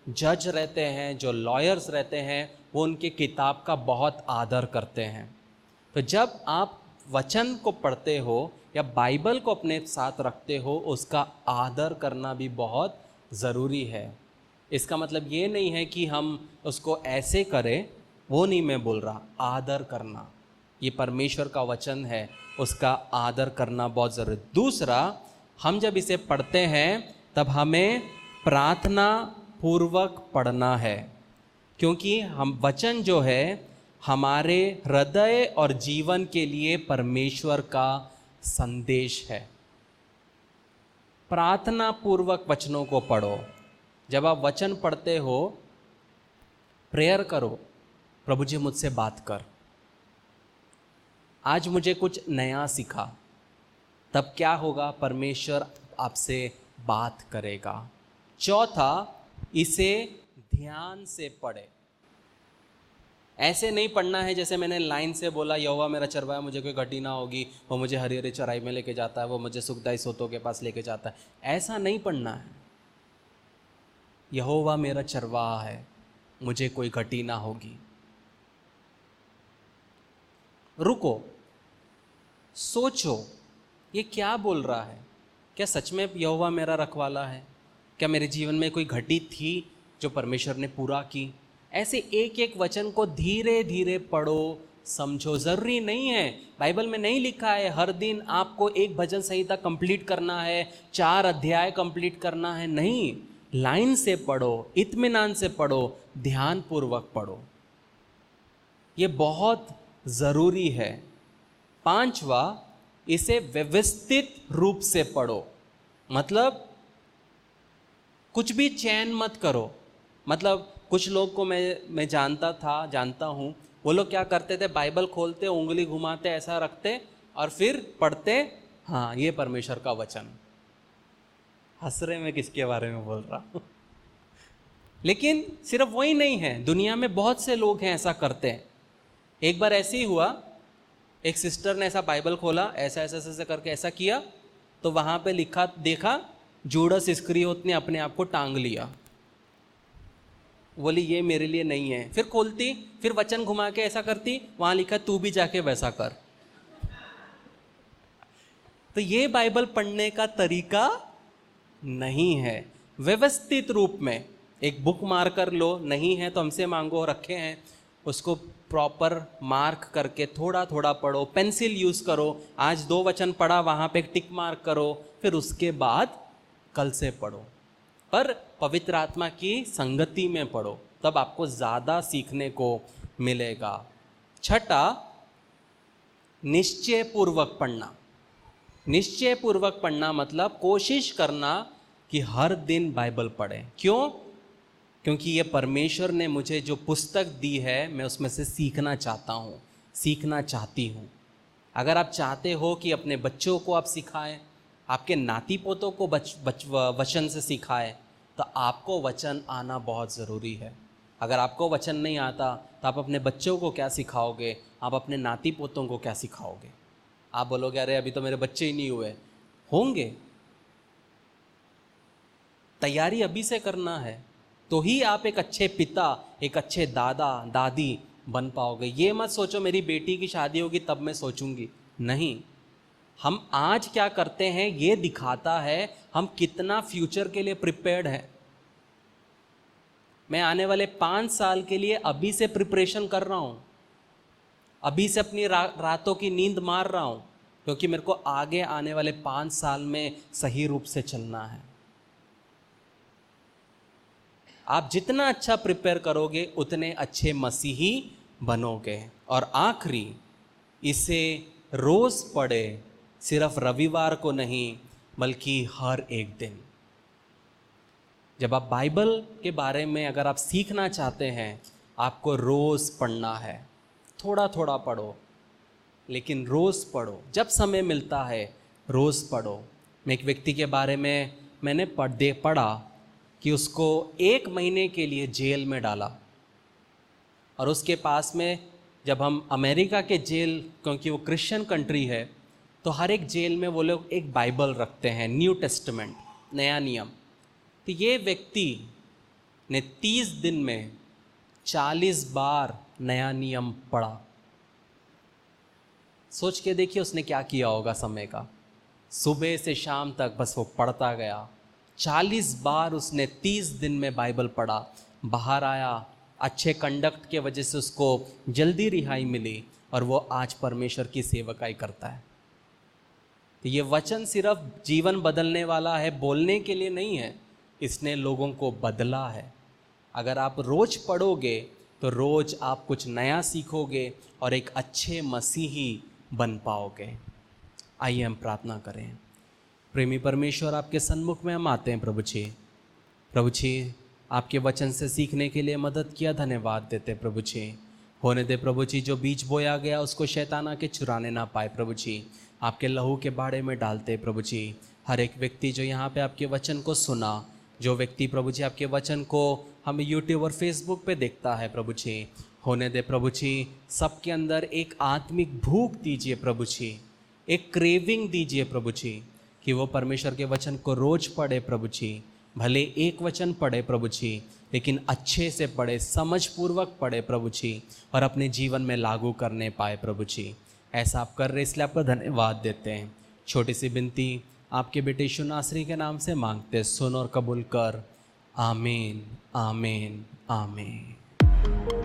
जज रहते हैं, जो लॉयर्स रहते हैं, वो उनके किताब का बहुत आदर करते हैं। तो जब आप वचन को पढ़ते हो या बाइबल को अपने साथ रखते हो, उसका आदर करना भी बहुत ज़रूरी है। इसका मतलब ये नहीं है कि हम उसको ऐसे करें, वो नहीं मैं बोल रहा। आदर करना, ये परमेश्वर का वचन है, उसका आदर करना बहुत ज़रूरी। दूसरा, हम जब इसे पढ़ते हैं तब हमें प्रार्थना पूर्वक पढ़ना है, क्योंकि हम वचन जो है हमारे हृदय और जीवन के लिए परमेश्वर का संदेश है। प्रार्थना पूर्वक वचनों को पढ़ो। जब आप वचन पढ़ते हो, प्रेयर करो, प्रभु जी मुझसे बात कर, आज मुझे कुछ नया सीखा। तब क्या होगा? परमेश्वर आपसे बात करेगा। चौथा, इसे ध्यान से पढ़े। ऐसे नहीं पढ़ना है जैसे मैंने लाइन से बोला, यहोवा मेरा चरवाहा, मुझे कोई घटी ना होगी, वो मुझे हरी हरी चराई में लेके जाता है, वो मुझे सुखदाई सोतों के पास लेके जाता है। ऐसा नहीं पढ़ना है। यहोवा मेरा चरवाहा है, मुझे कोई घटी ना होगी। रुको, सोचो, ये क्या बोल रहा है? क्या सच में यहोवा मेरा रखवाला है? क्या मेरे जीवन में कोई घटी थी जो परमेश्वर ने पूरा की? ऐसे एक एक वचन को धीरे धीरे पढ़ो, समझो। ज़रूरी नहीं है, बाइबल में नहीं लिखा है हर दिन आपको एक भजन संहिता कंप्लीट करना है, 4 अध्याय कंप्लीट करना है। नहीं, लाइन से पढ़ो, इत्मीनान से पढ़ो, ध्यानपूर्वक पढ़ो। ये बहुत ज़रूरी है। 5वां, इसे व्यवस्थित रूप से पढ़ो। मतलब कुछ भी चयन मत करो। मतलब कुछ लोग को मैं जानता हूँ, वो लोग क्या करते थे? बाइबल खोलते, उंगली घुमाते, ऐसा रखते और फिर पढ़ते, हाँ ये परमेश्वर का वचन। हंस रहे, मैं किसके बारे में बोल रहा हूँ? लेकिन सिर्फ वही नहीं है, दुनिया में बहुत से लोग हैं ऐसा करते हैं। एक बार ऐसे ही हुआ, एक सिस्टर ने ऐसा बाइबल खोला, ऐसा ऐसा ऐसा करके ऐसा किया, तो वहाँ पे लिखा देखा, जूडस इस्करियोत ने अपने आप को टांग लिया। बोली ये मेरे लिए नहीं है। फिर खोलती, फिर वचन घुमा के ऐसा करती, वहाँ लिखा तू भी जाके वैसा कर। तो ये बाइबल पढ़ने का तरीका नहीं है। व्यवस्थित रूप में एक बुक मार्क कर लो, नहीं है तो हमसे मांगो, रखे हैं, उसको प्रॉपर मार्क करके थोड़ा थोड़ा पढ़ो। पेंसिल यूज़ करो, आज 2 वचन पढ़ा, वहाँ पे एक टिक मार्क करो, फिर उसके बाद कल से पढ़ो, पर पवित्र आत्मा की संगति में पढ़ो, तब आपको ज़्यादा सीखने को मिलेगा। छठा, निश्चय पूर्वक पढ़ना। निश्चय पूर्वक पढ़ना मतलब कोशिश करना कि हर दिन बाइबल पढ़ें। क्यों? क्योंकि ये परमेश्वर ने मुझे जो पुस्तक दी है, मैं उसमें से सीखना चाहता हूँ, सीखना चाहती हूँ। अगर आप चाहते हो कि अपने बच्चों को आप सिखाएं, आपके नाती पोतों को वचन से सिखाएं, तो आपको वचन आना बहुत ज़रूरी है। अगर आपको वचन नहीं आता तो आप अपने बच्चों को क्या सिखाओगे, आप अपने नाती पोतों को क्या सिखाओगे? आप बोलोगे अरे अभी तो मेरे बच्चे ही नहीं हुए। होंगे, तैयारी अभी से करना है, तो ही आप एक अच्छे पिता, एक अच्छे दादा दादी बन पाओगे। ये मत सोचो मेरी बेटी की शादी होगी तब मैं सोचूंगी, नहीं। हम आज क्या करते हैं ये दिखाता है हम कितना फ्यूचर के लिए प्रिपेयर्ड हैं। मैं आने वाले 5 साल के लिए अभी से प्रिपरेशन कर रहा हूँ, अभी से अपनी रातों की नींद मार रहा हूँ, क्योंकि मेरे को आगे आने वाले 5 साल में सही रूप से चलना है। आप जितना अच्छा प्रिपेयर करोगे उतने अच्छे मसीही बनोगे। और आखिरी, इसे रोज पढ़े, सिर्फ रविवार को नहीं बल्कि हर एक दिन। जब आप बाइबल के बारे में अगर आप सीखना चाहते हैं, आपको रोज पढ़ना है। थोड़ा थोड़ा पढ़ो, लेकिन रोज पढ़ो, जब समय मिलता है रोज पढ़ो। मैं एक व्यक्ति के बारे में मैंने पढ़ा कि उसको 1 महीने के लिए जेल में डाला, और उसके पास में, जब हम अमेरिका के जेल, क्योंकि वो क्रिश्चियन कंट्री है, तो हर एक जेल में वो लोग एक बाइबल रखते हैं, न्यू टेस्टमेंट, नया नियम। तो ये व्यक्ति ने 30 दिन में 40 बार नया नियम पढ़ा। सोच के देखिए उसने क्या किया होगा समय का। सुबह से शाम तक बस वो पढ़ता गया। 40 बार उसने 30 दिन में बाइबल पढ़ा। बाहर आया, अच्छे कंडक्ट के वजह से उसको जल्दी रिहाई मिली, और वो आज परमेश्वर की सेवकाई करता है। तो ये वचन सिर्फ जीवन बदलने वाला है, बोलने के लिए नहीं है, इसने लोगों को बदला है। अगर आप रोज पढ़ोगे तो रोज आप कुछ नया सीखोगे और एक अच्छे मसीही बन पाओगे। आइए हम प्रार्थना करें। प्रेमी परमेश्वर, आपके सन्मुख में हम आते हैं प्रभु जी। प्रभु जी, आपके वचन से सीखने के लिए मदद किया, धन्यवाद देते प्रभु जी। होने दे प्रभु जी, जो बीज बोया गया उसको शैतान आके चुराने ना पाए प्रभु जी। आपके लहू के बाड़े में डालते प्रभु जी। हर एक व्यक्ति जो यहाँ पे आपके वचन को सुना, जो व्यक्ति प्रभु जी आपके वचन को हम यूट्यूब और फेसबुक पे देखता है प्रभु जी, होने दे प्रभु जी, सबके अंदर एक आत्मिक भूख दीजिए प्रभु जी, एक क्रेविंग दीजिए प्रभु जी, कि वो परमेश्वर के वचन को रोज पढ़े प्रभु जी। भले एक वचन पढ़े प्रभु जी, लेकिन अच्छे से पढ़े, समझपूर्वक पढ़े प्रभु जी, और अपने जीवन में लागू करने पाए प्रभु जी। ऐसा आप कर रहे, इसलिए आपका धन्यवाद देते हैं। छोटी सी विनती आपके बेटे यीशु नासरी के नाम से मांगते, सुन और कबूल कर। आमीन, आमीन, आमीन।